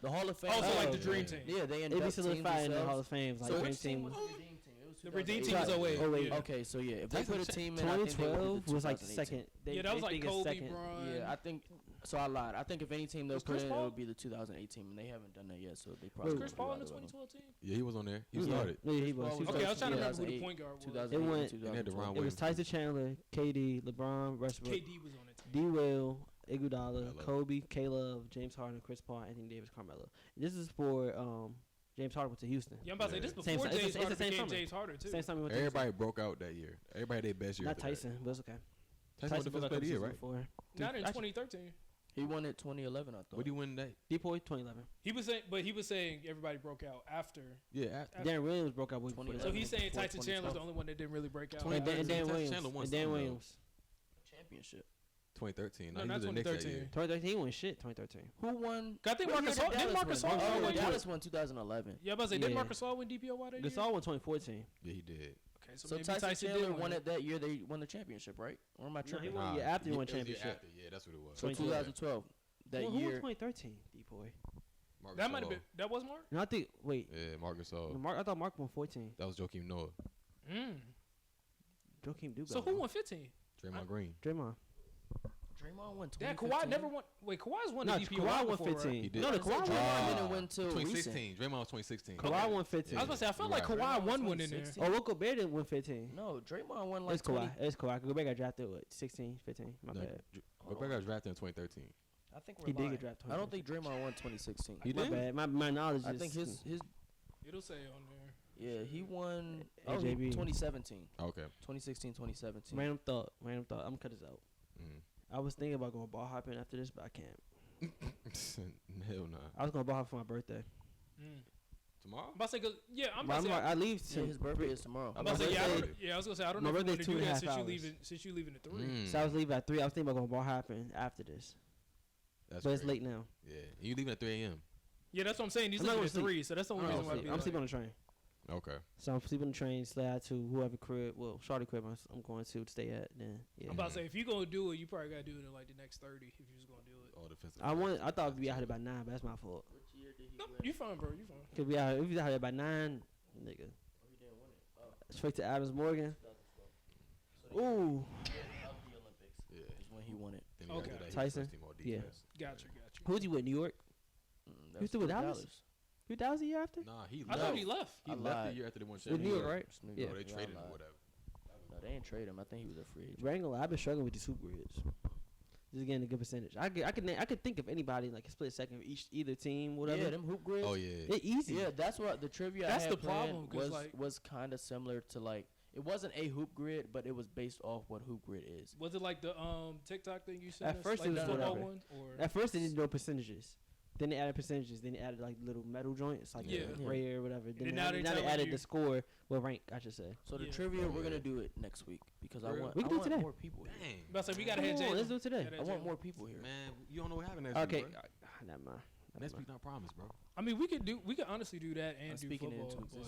the Hall of Fame. Also like the yeah. Dream Team. Yeah, they It'd induct be teams solidified in the themselves. Hall of Fame. Like So Dream which team team. was the Dream Team? It was The redeem team was 08. 08. Yeah. Okay, so yeah, if they Tyson put a Ch- team in, I think they would do 2012 the was like the 2018. second. Yeah, that was like think it's Kobe, second. Bron. Yeah, I think. So I lied. I think if any team they'll Was put Chris in, it Paul? would be the 2018, and they haven't done that yet. So they probably. Was Chris won't Paul in do the either of them. 2012 team? Yeah, he was on there. He Yeah. started. Yeah, he Chris was. Paul He was Okay, I was trying to remember who the 2008, point guard was. 2008, It went- And they had 2012. DeRon It was Tyson Chandler, KD, LeBron, Westbrook, KD was on it. D. Will, I Iguodala, love Kobe, Caleb, James Harden, Chris Paul, Anthony Davis, Carmelo. This is for James Harden went to Houston. Yeah, I'm about to say this Yeah. Same before si- it's James the- it's Harden the same became summer. James Harden too. Same time he went to Everybody broke out that year. Everybody had their best year. Not after that. Tyson, but it's okay. Tyson was the broke best out player of the year, right? before. Not in Actually, 2013. He won it 2011, I thought. What do you win that? Depoy 2011. He was saying everybody broke out after. Yeah, Darren Williams broke out with 2011. So he's saying before Tyson Chandler's the 2012. only one that didn't really break out. 2013. And Dan Tyson Williams. Chandler won And Dan something, though. Williams. Championship. 2013. No, he not was the Knicks that 2013. year. 2013 he won shit. 2013. Who won? I think What Marcus year Hall- did didn't Dallas Marcus win? Hall Oh, win? Dallas won 2011. Yeah, I'm about to say, didn't Yeah. Marcus Hall win DPOY that year? Gasol won 2014. Yeah, he did. Okay, so, So maybe Tyson did Chandler win won it. it that year. They won the championship, right? Or am I No, he tripping? won Nah, the year after he won it was the year championship. after. Yeah, that's what it was. So 2012. That Who won year. 2013? Depoy. Marcus That might have Gasol. been. That was Mark. No, I think. Wait. Yeah, Marcus Gasol. No, I thought Mark won 14. That was Joakim Noah. Joakim Dubell. So who won 15? Draymond Green. Draymond. Draymond won 2015. Yeah, Kawhi never won. Wait, Kawhi's won No, the DPOY Kawhi won before, 15. right? He did. No, the I said Kawhi Draymond won. didn't win till recent. 2016. Draymond was 2016. Kawhi won 15. I was about to say, I felt like Right. Kawhi won Draymond one in there. 2016. Oh, Rudy Gobert didn't win 15. No, Draymond won like It's Kawhi. 20. It's Kawhi. Gobert got drafted what? 16, 15. My No, bad. Gobert got drafted in 2013. I think we're He did lying. get drafted. I don't think Draymond won 2016. He My did? bad. My knowledge I is. think his It'll say on there. yeah, he won AJB. 2017. Okay. 2016, 2017. Random thought. I'm gonna cut this out. Mm. I was thinking about going ball hopping after this, but I can't. Hell nah. I was gonna ball hop for my birthday. Tomorrow? I'm about to say, 'cause- yeah, I'm But about to say. I leave Yeah, to his birthday is tomorrow. I'm about to say, yeah, birthday- I was gonna say, I don't my know if you birthday want to do 2.5 that since you hours. leaving at 3. Mm. So I was leaving at 3. I was thinking about going ball hopping after this, That's but it's crazy. late now. Yeah. And you leaving at 3 a.m. Yeah, that's what I'm saying. He's I'm not leaving at gonna 3, so that's the only reason why. I'm sleeping on the train. Okay. So I'm sleeping on the train. Stay out to whoever crib. Well, Shawty crib. I'm going to stay at. Then yeah. I'm about to say, if you gonna do it, you probably gotta do it in like the next 30. If you was gonna do it. All defensive. I thought we'd be out here by 9, but that's my fault. Which year did he No, win? you fine, bro. You fine. Cause if we out here by 9, nigga, Oh, he didn't win it. Oh, straight to Adams Morgan. 2012. So he Ooh, of the Olympics Yeah. is when he won it. Then Okay. after that, he Tyson? first team all Yeah. defense. Gotcha. who's he with? New York. That You was still with for Dallas? You Dallas the year after? Nah, he I left. thought he left. He I left lied. the year after they won With championship. New York, right? It's New Yeah. Oh, they I traded him lied. or whatever. No, they ain't trade him. I think he was a free agent. But I ain't gonna lie, I've been struggling with these HoopGrids. Just getting a good percentage. I could think of anybody like a split second for either team, whatever. Yeah, them hoop grids. Oh, yeah. They're easy. Yeah, that's what the trivia That's I had the problem, planned 'cause, was like- was kind of similar to like it wasn't a hoop grid, but it was based off what hoop grid is. Was it like the TikTok thing you sent At us? first like it the was football whatever. one, or At first they didn't know percentages. Then they added percentages. Then they added like little metal joints, like Yeah. rare or whatever. then Then now they they're telling added you- the score, well rank, I should say. So the Yeah. trivia Oh, we're yeah. gonna do it next week because I For real? want We can do it today. more people here. Dang. But so we gotta Come have on, Jalen. let's do it today. Gotta I have want Jalen. more people here. Man, you don't know what happened next Okay, week, bro. never mind. Next week, not promise, bro. I mean, we could honestly do that and I'm do speaking it football. into But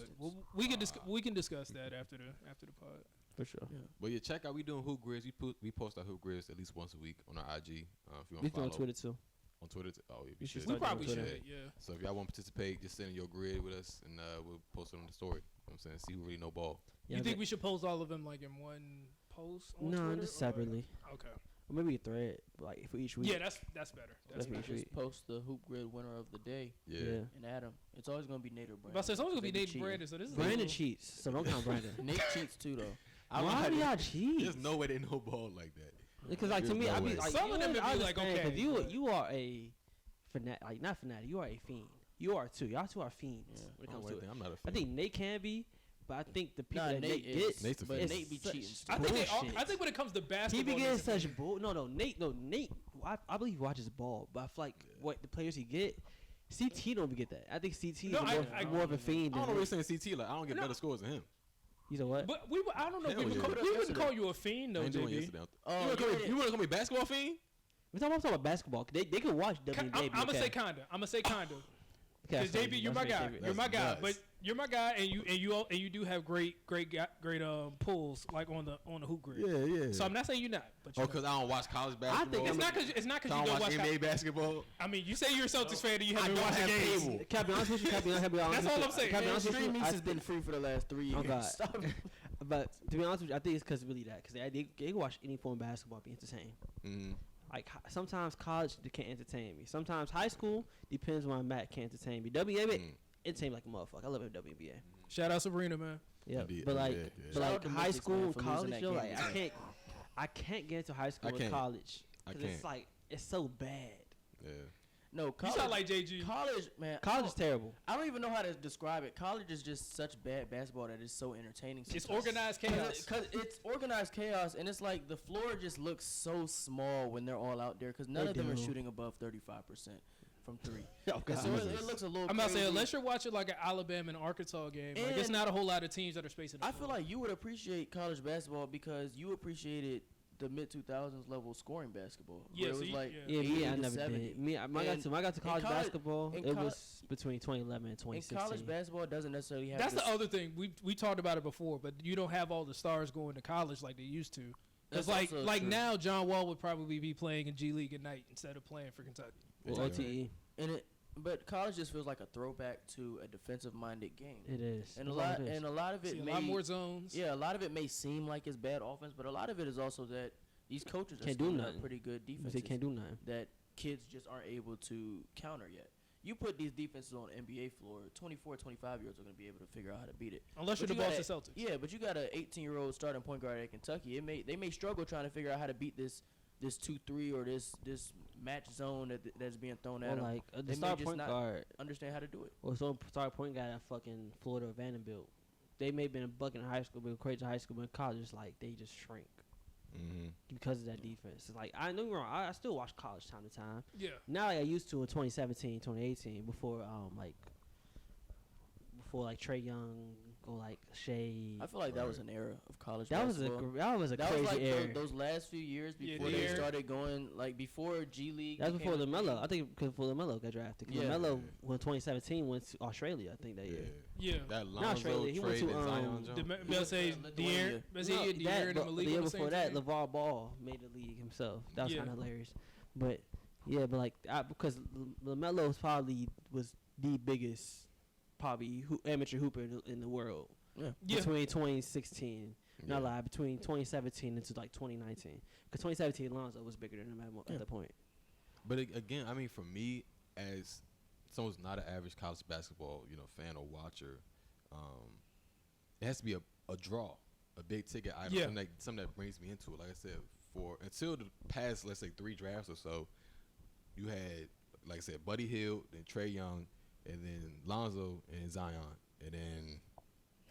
existence. we can discuss that after the pod. For sure. Yeah. But yeah, check out. We doing hoop grids. We post our hoop grids at least once a week on our IG. If you want We to can follow on Twitter too. on Twitter. Oh, yeah, We should should. We Start probably doing should, Twitter. yeah. So if y'all want to participate, just send in your grid with us, and we'll post it on the story. You know what I'm saying? See who really know ball. Yeah, You think but- we should post all of them like in one post on No, Twitter? just or- separately. Okay. Or maybe a thread, like for each week. Yeah, that's better. That's Definitely. better. Sweet. Just post the hoop grid winner of the day Yeah. and Adam. It's always gonna be Nate or But Brandon. it's always gonna be They Nate cheating. Brandon. So this is Brandon a little- cheats, so don't count Brandon. Nate cheats too though. Why do y'all cheat? There's no way they know ball like that. Because like to There's me, no I be way. like, Some you of them know, would I be like, understand, 'cause okay, you but- you are a fanatic, like not fanatic. You are a fiend. You are too. Y'all two are fiends Yeah. when it I comes don't to really it. think I'm not a I fan. think Nate can be, but I think the people Nah, that Nate Nate is. gets, Nate's a But fan. Nate be it's such cheating still. I think they all, bullshit. I think when it comes to he basketball, be getting Nate's a such fan. bull. No, Nate. I believe he watches ball, but I feel like what the players he get, CT don't get that. I think CT No, is I- more of a fiend. I don't know Than what you're Nate. saying. CT, like I don't get No. better scores than him. He's a what? But I don't know if Hell we, yeah. we wouldn't call you a fiend I though, ain't doing JB. yesterday. Oh, You wanna call me basketball fiend? We're talking about basketball. They can watch WNBA. I'm gonna say kinda. Because That's JB, crazy. you're my That's guy. crazy. You're my That's guy. nuts. But you're my guy, and you do have great pulls like on the hoop grid. Yeah. So I'm not saying you're not. But Oh, you because I don't watch college basketball. think it's not because I you don't don't watch. NBA basketball. I mean, you say you're a Celtics fan and you I haven't don't watched the have games. cable. Can I be honest with you? That's all I'm saying. Can I be honest with Stream you? Meats I has been free for the last 3 years. Oh, God. Stop. But to be honest with you, I think it's because really that. Because they can watch any form of basketball and be entertained. Mm-hmm. Like sometimes college they can't entertain me. Sometimes high school depends where I'm at can't entertain me. WNBA entertain me like a motherfucker. I love WNBA. Shout out Sabrina, man. Yeah, Indeed, but like, yeah. but Shout like out to high Mystics, school man, and for losing college, that though, game. like I can't get into high school I and can't. college I because it's can't. like it's so bad. Yeah. No, You college, sound like JG. college, man. College is terrible. I don't even know how to describe it. College is just such bad basketball that it's so entertaining. It's sometimes. organized chaos. Because it's organized chaos, and it's like the floor just looks so small when they're all out there. Because none They of them are do. shooting above 35% from three. Oh, And God. so it Jesus. looks a little. I'm not saying crazy. unless you're watching like an Alabama and Arkansas game, like it's And not a whole lot of teams that are spacing. the I feel floor. like you would appreciate college basketball because you appreciated the mid 2000s level scoring basketball. Yeah, where it so was you- like yeah. Yeah, me, 80 I to never 70. did. Me, I got And to college college- basketball. in It colle- was between 2011 and in 2016. college basketball doesn't necessarily have. That's this, the other thing. We talked about it before, but you don't have all the stars going to college like they used to. Because That's also true. now John Wall would probably be playing in G League at night instead of playing for Kentucky. Well, Yeah. OTE. But college just feels like a throwback to a defensive-minded game. It is. And That's a all lot, it is. and a lot of it See a may, lot more zones. yeah, a lot of it may seem like it's bad offense, but a lot of it is also that these coaches are Can't do scheming up nothing. pretty good They defenses can't do nothing. that kids just aren't able to counter yet. You put these defenses on NBA floor, 24, 25-year-olds are going to be able to figure out how to beat it. Unless But you're the you Boston gotta- Celtics. Yeah, but you got an 18-year-old starting point guard at Kentucky. They may struggle trying to figure out how to beat this 2-3 or this match zone that's being thrown at Or them. like They the may star just point not guard. understand how to do it. Or some star point guy at fucking Florida or Vanderbilt. They may have been a buck in high school, but crazy high school, but in college, it's like they just shrink Mm-hmm. because of that defense. It's like I know you're wrong. I still watch college time to time. Yeah. Not like I used to in 2017, 2018, before Trey Young or like Shea. I feel like that Right. was an era of college That was basketball. that was a That crazy was like era. those last few years Yeah, before the they era. started going, like before G League. That was became before a LaMelo. thing. I think before LaMelo got drafted. 'Cause Yeah. LaMelo, when 2017 went to Australia, I think that Yeah. year. Yeah. That Not Lonzo Australia, he went trade to, and Zion um, Jones. The went best say to De'Aaron, Lithuania. best say De'Aaron and but Malik the year on the before same that, team. LeVar Ball made the league himself. That was Yeah. kind of hilarious. But yeah, but like because LaMelo probably was the biggest amateur hooper in the world Yeah. Yeah. between 2016. Yeah. Not lie, between 2017 into like 2019. Because 2017 Lonzo was bigger than him Yeah. at that point. But again, I mean, for me, as someone's not an average college basketball, fan or watcher, it has to be a draw, a big ticket item, Yeah. something that brings me into it. Like I said, until the past, let's say 3 drafts or so, you had, like I said, Buddy Hield, then Trey Young, and then Lonzo and Zion, and then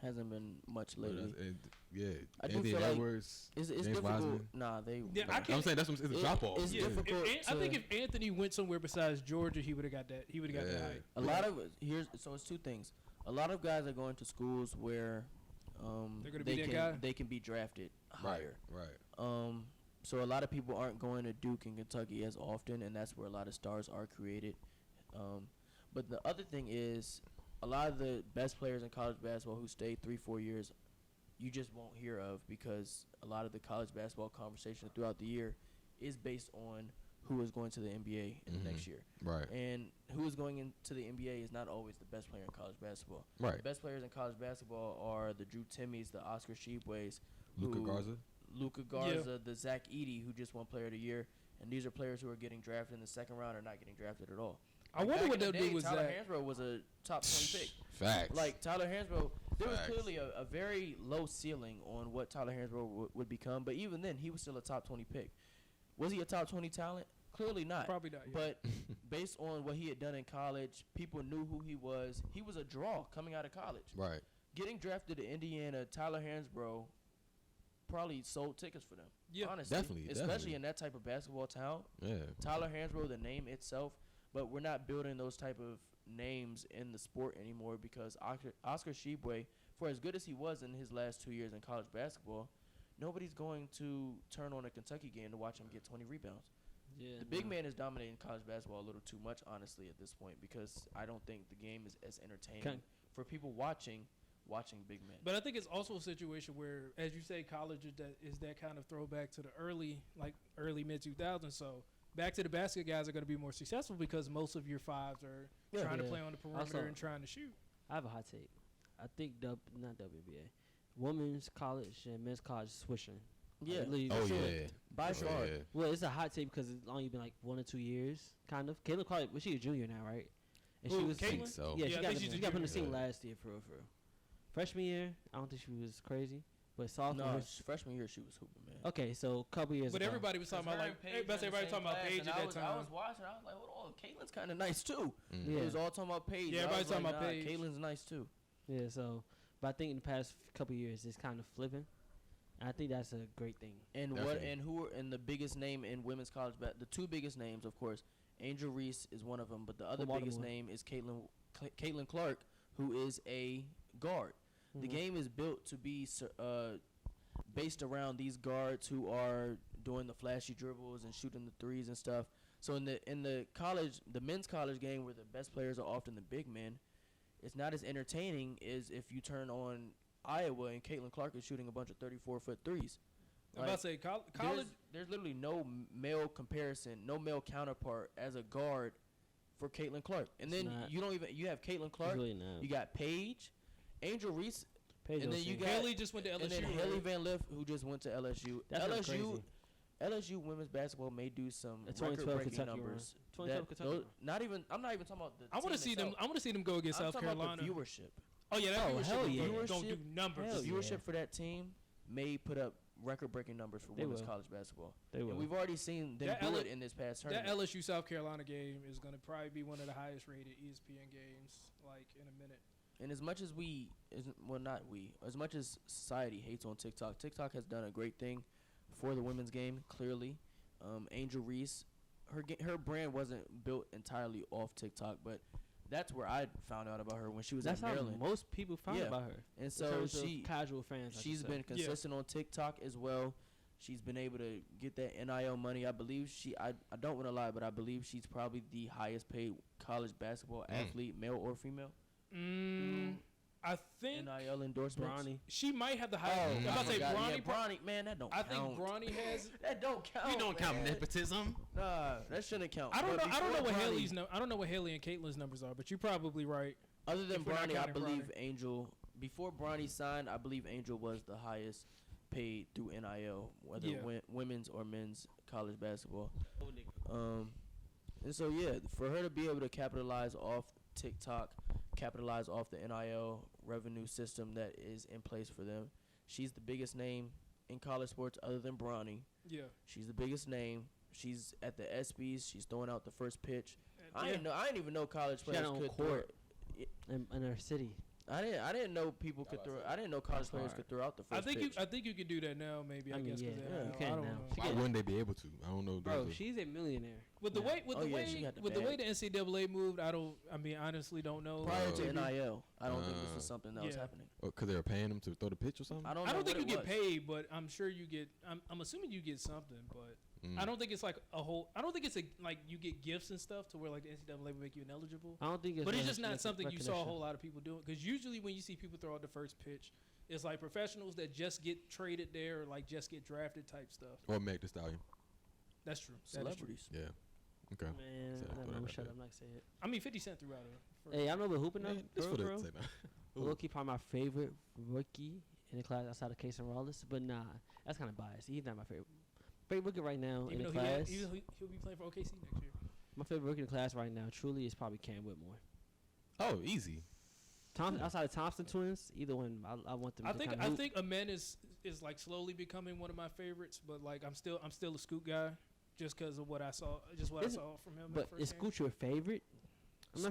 Hasn't been much lately. I do Anthony feel like Edwards, It's James difficult. Wiseman. Nah, they. Yeah, I nah. can't- I'm saying it's a drop off. it's Yeah. difficult. I think to- if Anthony went somewhere besides Georgia, he would have got that. He would have got that Yeah. height. A lot of it's 2 things. A lot of guys are going to schools where They're gonna they be that can guy? they can be drafted higher. Right. So a lot of people aren't going to Duke and Kentucky as often, and that's where a lot of stars are created. But the other thing is, a lot of the best players in college basketball who stay 3-4 years, you just won't hear of because a lot of the college basketball conversation throughout the year is based on who is going to the NBA in the next year. Right. And who is going into the NBA is not always the best player in college basketball. Right. The best players in college basketball are the Drew Timmeys, the Oscar Tshiebwes, Luka Garza, Garza. the Zach Edey, who just won Player of the Year. And these are players who are getting drafted in the second round or not getting drafted at all. I wonder back what in the they'll do day, with Tyler Zach. Hansbrough was a top 20 pick. Facts. Like, Tyler Hansbrough, there was Facts. clearly a very low ceiling on what Tyler Hansbrough would become. But even then, he was still a top 20 pick. Was he a top 20 talent? Clearly not. Probably not. Yeah. But based on what he had done in college, people knew who he was. He was a draw coming out of college. Right. Getting drafted to Indiana, Tyler Hansbrough probably sold tickets for them. Yeah. honestly. Definitely, Especially definitely. in that type of basketball town. Yeah. Tyler Hansbrough, the name itself, but we're not building those type of names in the sport anymore because Oscar Tshiebwe, for as good as he was in his last 2 years in college basketball, nobody's going to turn on a Kentucky game to watch him get 20 rebounds. Yeah, The big man is dominating college basketball a little too much, honestly, at this point, because I don't think the game is as entertaining for people watching big men. But I think it's also a situation where, as you say, college is that kind of throwback to the early mid 2000s. So back to the basket guys are going to be more successful because most of your fives are trying to play on the perimeter and trying to shoot. I have a hot take. I think not WNBA, women's college and men's college is switching. Yeah. By far. Well, it's a hot take because it's only been like 1 or 2 years, kind of. Caitlin Clark, was she a junior now, right? And she was Caitlin? So. Yeah, Yeah, she got put in the scene last year for real. Freshman year, I don't think she was crazy, but sophomore. No, freshman year she was hooping, man. Okay, so a couple years But ago. everybody was talking about everybody talking about Paige at that time. I was watching. I was like, hold on, Caitlin's kind of nice too. Yeah. It was all talking about Paige. Yeah, everybody's talking about Paige. Caitlin's nice too. Yeah, so, but I think in the past couple years it's kind of flipping. And I think that's a great thing. And Definitely. the biggest name in women's college the two biggest names, of course, Angel Reese is one of them, but the other biggest name is Caitlin Clark, who is a guard. The game is built to be based around these guards who are doing the flashy dribbles and shooting the threes and stuff. So in the men's college game, where the best players are often the big men, it's not as entertaining as if you turn on Iowa and Caitlin Clark is shooting a bunch of 34-foot threes. I'm about to say college. There's literally no male comparison, no male counterpart as a guard for Caitlin Clark. And then you have Caitlin Clark. Really not. You got Paige, Angel Reese, Paige and then you got Haley just went to LSU. and then Haley Van Lith, who just went to LSU. That's crazy. LSU women's basketball may do some The 2012 record-breaking Kentucky numbers. 2012 Kentucky. I'm not even talking about the. I want to see them. I want to see them go against South Carolina. The viewership. Oh yeah, that hell viewership yeah. don't do numbers. The viewership for that team may put up record-breaking numbers for women's college basketball. They will. And we've already seen them do it in this past tournament. That LSU South Carolina game is going to probably be one of the highest rated ESPN games, like in a minute. And as much as as much as society hates on TikTok, TikTok has done a great thing for the women's game. Clearly, Angel Reese, her brand wasn't built entirely off TikTok, but that's where I found out about her when she was at Maryland. How most people found about her. And so casual fans. She's been consistent on TikTok as well. She's been able to get that NIL money. I believe I don't want to lie, but I believe she's probably the highest paid college basketball athlete, male or female. I think NIL endorsements. Bronny. She might have the highest. I'm about to say Bronny. Bronny, man, that don't count. I think Bronny has. That don't count. You don't count nepotism. Nah, that shouldn't count. I don't know. I don't know what Bronny, I don't know what Haley and Caitlin's numbers are, but you're probably right. Other than Bronny, I believe Bronny. Angel. Before Bronny signed, I believe Angel was the highest paid through NIL, whether women's or men's college basketball. And so for her to be able to capitalize off TikTok, capitalize off the NIL revenue system that is in place for them, she's the biggest name in college sports other than Bronny. Yeah, she's the biggest name. She's at the ESPYs. She's throwing out the first pitch. I didn't even know college players could throw in our city. I didn't know people could throw. I didn't know college players could throw out the first pitch. I think you could do that now. Maybe I guess. Yeah, you can now. Why wouldn't they be able to? I don't know. Bro, she's a millionaire. With the way the NCAA moved, I honestly don't know. Prior to NIL, I don't think this was something that was happening. Because they were paying them to throw the pitch or something. I don't think you get paid, but I'm sure you get. I'm assuming you get something, but I don't think it's like a whole. I don't think it's like you get gifts and stuff to where like the NCAA would make you ineligible. I don't think it's. But it's just not something you saw a whole lot of people doing. Because usually when you see people throw out the first pitch, it's like professionals that just get traded there or like just get drafted type stuff. Or Meg Thee Stallion. That's true. Celebrities. Yeah. Okay. Man, shut up. I'm not saying it. I mean, 50 Cent threw out a. Hey, I know about hooping now. Bro. Low-key probably my favorite rookie in the class outside of Casey Wallace, but nah, that's kind of biased. He's not my favorite. Favorite rookie right now in the class. He'll be playing for OKC next year. My favorite rookie in the class right now truly is probably Cam Whitmore. Oh, easy. Outside of Thompson twins, either one, I want them. I think Amen is like slowly becoming one of my favorites, but like I'm still a Scoot guy just because of what I saw, I saw from him. But is Scoot your favorite? I'm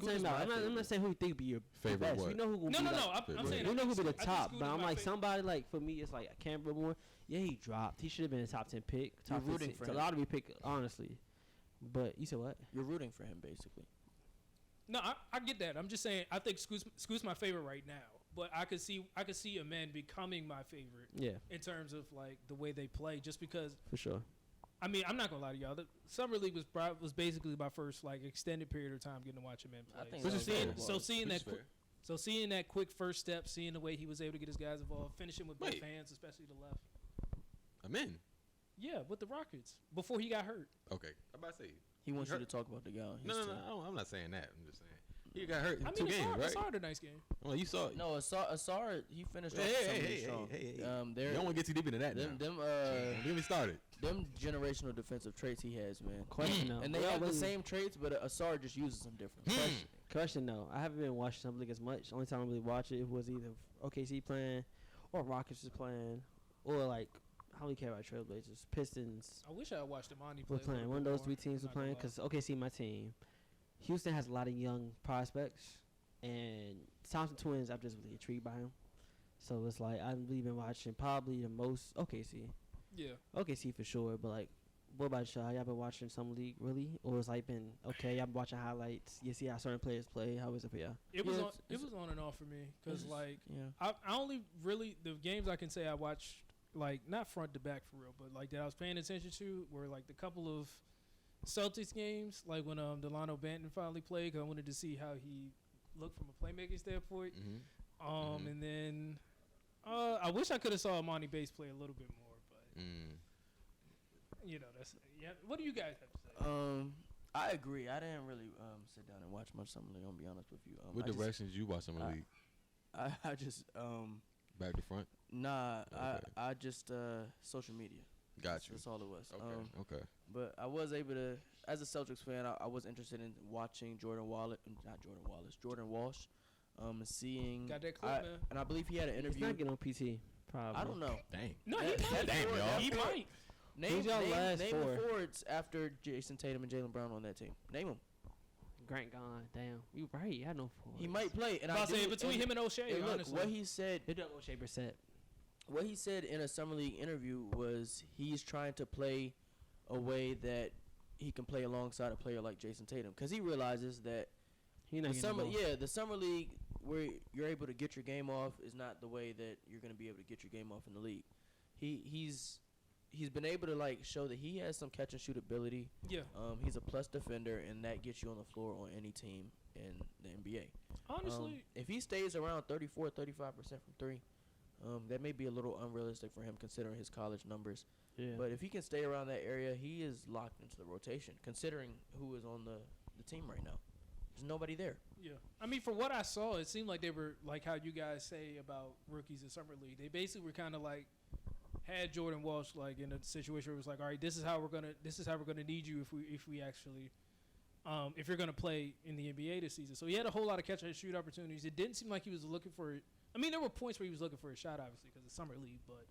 not saying who you think be your favorite. Best. What? We know who will be I'm saying we know who be the top. But I'm like favorite. somebody like for me, it's like Cam Whitmore. Yeah, he dropped. He should have been a top 10 pick. Top You're rooting for him. It's a lot to be picked, honestly. But you said what? You're rooting for him, basically. No, I get that. I'm just saying I think Scoot's my favorite right now. But I could see Amen becoming my favorite. Yeah. In terms of like the way they play, just because. For sure. I mean, I'm not gonna lie to y'all. The summer league was basically my first like extended period of time getting to watch a man play. I think So that was seeing, what it so was. seeing Which that, is fair. so seeing that quick first step, seeing the way he was able to get his guys involved, finishing with both Wait. hands, especially the left. I'm in. Yeah, with the Rockets before he got hurt. Okay. I'm about to say. He wants He you to talk about the guy. No. I'm not saying that. I'm just saying. He got hurt in I 2 mean, games, right? it's hard a nice game. Well, you saw it. No, Asar, he finished off Hey, something hey, strong. hey. You You don't want to get too deep into that now. them Don't get me started. them generational defensive traits he has, man. Question though. And they Well, have the really- same traits, but Asar just uses them differently. Question though. I haven't been watching Summer League as much. Only time I really watch it was either OKC playing, or Rockets was playing, or like I don't really care about Trailblazers, Pistons. I wish I watched Imani play. We're playing. One of those three teams were playing because OKC my team. Houston has a lot of young prospects, and Thompson Twins. I'm just really intrigued by him. So it's like I've really been watching probably the most OKC. Yeah. OKC for sure, but like, what about y'all? Y'all been watching Summer League really, or it's like been okay? Y'all been watching highlights. You see how certain players play. How is it for y'all? It was Yeah, on. It was on and off for me because It's- like Yeah. I only really the games I can say I watched like not front to back for real, but like that I was paying attention to were like the couple of Celtics games, like when Delano Banton finally played, because I wanted to see how he looked from a playmaking standpoint. Mm-hmm. And then I wish I could have saw Imani Bates play a little bit more, but you know that's What do you guys have to say? I agree. I didn't really sit down and watch much Summer League. I'm gonna be honest with you. What I just- directions you watch Summer League? I just Back to front? nah. Okay. I just social media. Got you. That's all it was. Okay. But I was able to, as a Celtics fan, I was interested in watching Jordan Walsh, and seeing. Got that clip, man. And I believe he had an He's interview. not getting on PT. Probably. I don't know. Dang. No, That- he might. that forward- He that might. Name, y'all name, last name four? the forwards after Jason Tatum and Jaylen Brown on that team. Name them. Grant gone. Damn. You right. I know four. He might play. And I I was saying do- between and- him and O'Shea, and look, honestly. what he said. They don't O'Shea Brissett. What he said in a summer league interview was he's trying to play a way that he can play alongside a player like Jason Tatum, because he realizes that He not the summer league where you're able to get your game off is not the way that you're going to be able to get your game off in the league. He's been able to like show that he has some catch and shoot ability. Yeah. He's a plus defender, and that gets you on the floor on any team in the NBA. Honestly, If he stays around 34, 35% from three, that may be a little unrealistic for him considering his college numbers. Yeah. But if he can stay around that area, he is locked into the rotation, considering who is on the team right now. There's nobody there. yeah. I mean, for what I saw, it seemed like they were like how you guys say about rookies in summer league. They basically were kind of like had Jordan Walsh like in a situation where it was like, all right, this is how we're gonna need you if we actually if you're gonna play in the NBA this season. So he had a whole lot of catch and shoot opportunities. It didn't seem like he was looking for. I mean, there were points where he was looking for a shot, obviously, because it's summer league, but.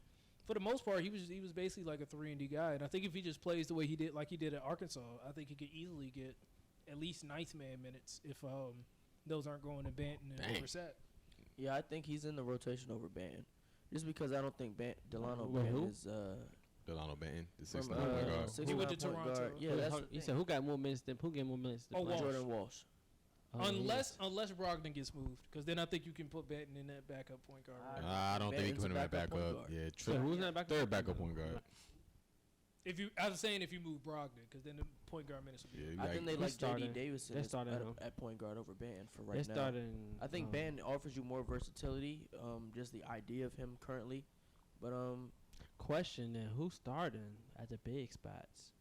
For the most part, he was basically like a 3-and-D guy, and I think if he just plays the way he did at Arkansas, I think he could easily get at least ninth man minutes if those aren't going to Banton and Dang. Brissett. Yeah, I think he's in the rotation over Banton, just because I don't think Delano Wait, who? Banton is Delano Banton, the from 6'9" point guard. 6'9" He went to point Toronto. guard. Yeah, Who- that's how- the you thing. said who got more minutes than who get more minutes than Oh, play? Walsh. Jordan Walsh. Oh, Unless Brogdon gets moved, because then I think you can put Banton in that backup point guard. role. I don't think he Banton's can put him a at backup point backup. guard. Yeah, So who's that back? third backup point guard. I was saying if you move Brogdon, because then the point guard minutes would be. Yeah, you I got- think they Who's like J.D. starting? Davidson They're as- starting him. at point guard over Banton for They right now. started. I think Banton offers you more versatility, just the idea of him currently. But Question then: who's starting at the big spots?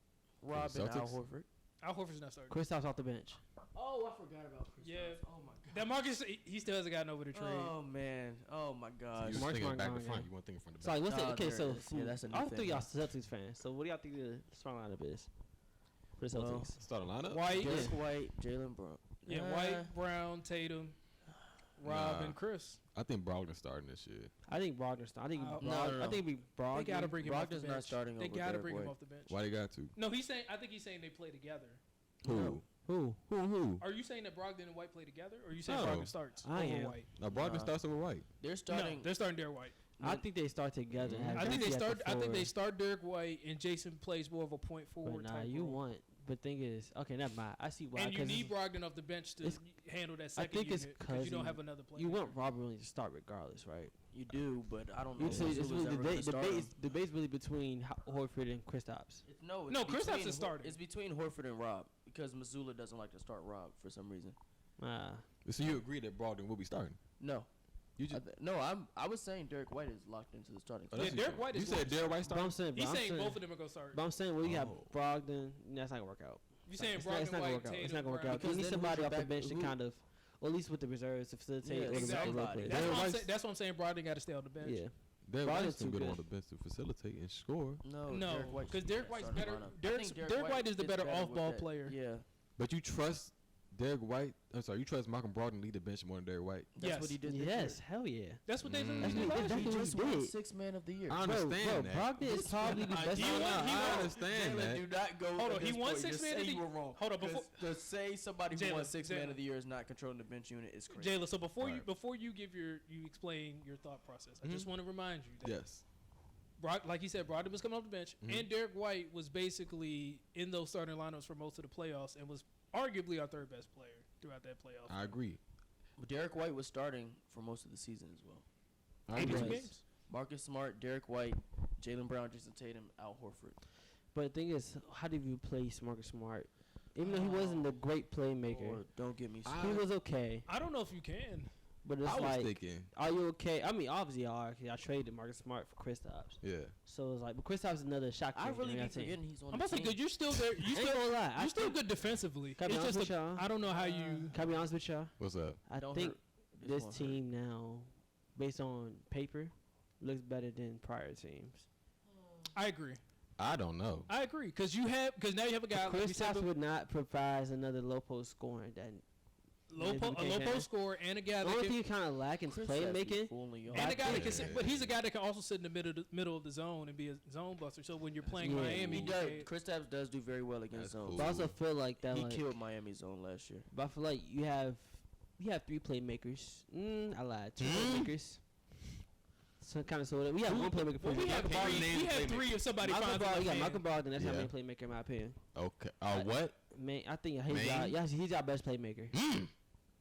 Rob and Al Celtics? Horford. Al Horford's not starting. Kristaps off the bench. Oh, I forgot about Chris. Yeah. Oh my That Marcus, he still hasn't gotten over the trade. Oh man. Oh my gosh. You Mark were thinking Smart back gone, to front. yeah. You weren't thinking from the So back. like, what's the Oh, okay? there So it is. Yeah, that's a new all thing three y'all now. Celtics fans. So what do y'all think the strong lineup is for the Well, Celtics? Start a lineup. White, Derek White, Jaylen Brown. yeah, White, Brown, Tatum, Rob, Nah. and Chris. I think Brogdon's starting this year. I think Brogdon. I think No, no. I think we Brogdon. They got to bring him off the Brogdon's bench. not starting They over got to Derek bring him White. off the bench. Why they got to? No, I think he's saying they play together. Who? Who? Who? Are you saying that Brogdon and White play together, or are you saying No. Brogdon starts I over am. White? Now Brogdon Nah. starts over White. They're No, starting. they're starting Derek White. I think they start together. and have I think they Maxey at start. the I think they four. start Derek White, and Jason plays more of a point But forward nah, type you role. want But thing is, okay, never mind. I see why. And you 'cause need it's- Brogdon off the bench to handle that I second think it's unit because you don't because have another player. you want Robert Williams to start regardless, right? You do, but I don't know. You say it's who's really ever gonna start him. debate's really between Horford and Kristaps. No, Kristaps between is starting. It's between Horford and Rob because Missoula doesn't like to start Rob for some reason. So you agree that Brogdon will be starting? No, You just I was saying Derek White is locked into the starting. Oh, Yeah, that's Derek what White you is said. one. Derek White But I'm starting. saying, He's saying both of them are gonna start. But I'm saying, well, you have Oh. Brogdon. That's not gonna work out. You saying It's Brogdon, not gonna White, work out. Tatum, It's not gonna work Brown. out. You Because need then somebody who's off your the bench to back- kind of, or at least with the reserves to facilitate. Yeah, or the exactly. role players. That's Derek what, White's- that's what I'm saying. Brogdon got to stay on the bench. Yeah. Derek Brogdon's White's too too good good. on the bench to facilitate and score. No, No, because Derek White's better. I Derek think White is the fits better with off-ball that. player. Yeah, But you trust Derek White? I'm sorry, you trust Malcolm Brogdon lead the bench more than Derek White? that's Yes. what he did. Yes, hell yeah. That's what they Mm. literally That's did what- last that's year. what Just he won did. 6 man of the year. I understand bro, that. Brogdon is probably the best. He won- I won- understand that. Do not go. Hold on, at he this won point. 6 Just man say of the you were wrong. Hold on, before- to say somebody who Jaylen, won 6 man Jaylen. of the year is not controlling the bench unit is crazy. Jaylen, so before Right. you give you explain your thought process, I Mhm. just want to remind you that Yes. like you said, Brogdon was coming off the bench, Mhm. and Derek White was basically in those starting lineups for most of the playoffs, and was arguably our third best player throughout that playoff. I agree. But Derek White was starting for most of the season as well. I 82 agree. games. Marcus Smart, Derek White, Jaylen Brown, Jason Tatum, Al Horford. But the thing is, how do you replace Marcus Smart? Even though he wasn't a great playmaker, Or don't get me I- started. he was okay. I don't know if you can. But it's I was like, thinking, are you okay? I mean, obviously you are. 'Cause I traded Marcus Smart for Kristaps. yeah. So it's like, but Kristaps is another shot I creator really on be that team. forgetting he's on I'm the about to say, team. good. You're still there. You I ain't still gonna lie. you're still good defensively. Can I be It's honest just with y'all? I don't know how you. Can I be honest with y'all? What's up? I Don't think hurt. this won't hurt. team now, based on paper, looks better than prior teams. I agree. I don't know. I agree because now you have a guy like we said, Kristaps would not provide another low post scoring. That a low post scorer and a guy the that only can, thing kind of lacking is Chris has me playmaking. fooling y'all. and a guy that Yeah. can, but he's a guy that can also sit in the middle of the zone and be a zone buster. So when you're playing Yeah. Miami, He you does. can't- Kristaps does do very well against That's zone. cool. But I also feel like that. He Like, killed Miami zone last year. but I feel like you have 3 playmakers. I lied. 2 playmakers. So kind of we have one playmaker. Well, we have Michael three. Brogdon We is a have playmaker. three if somebody Michael finds Brogdon, enough yeah, man. Michael Brogdon. That's our Yeah. main playmaker in my opinion. Okay. I- What? Man, I think Main? he's our best playmaker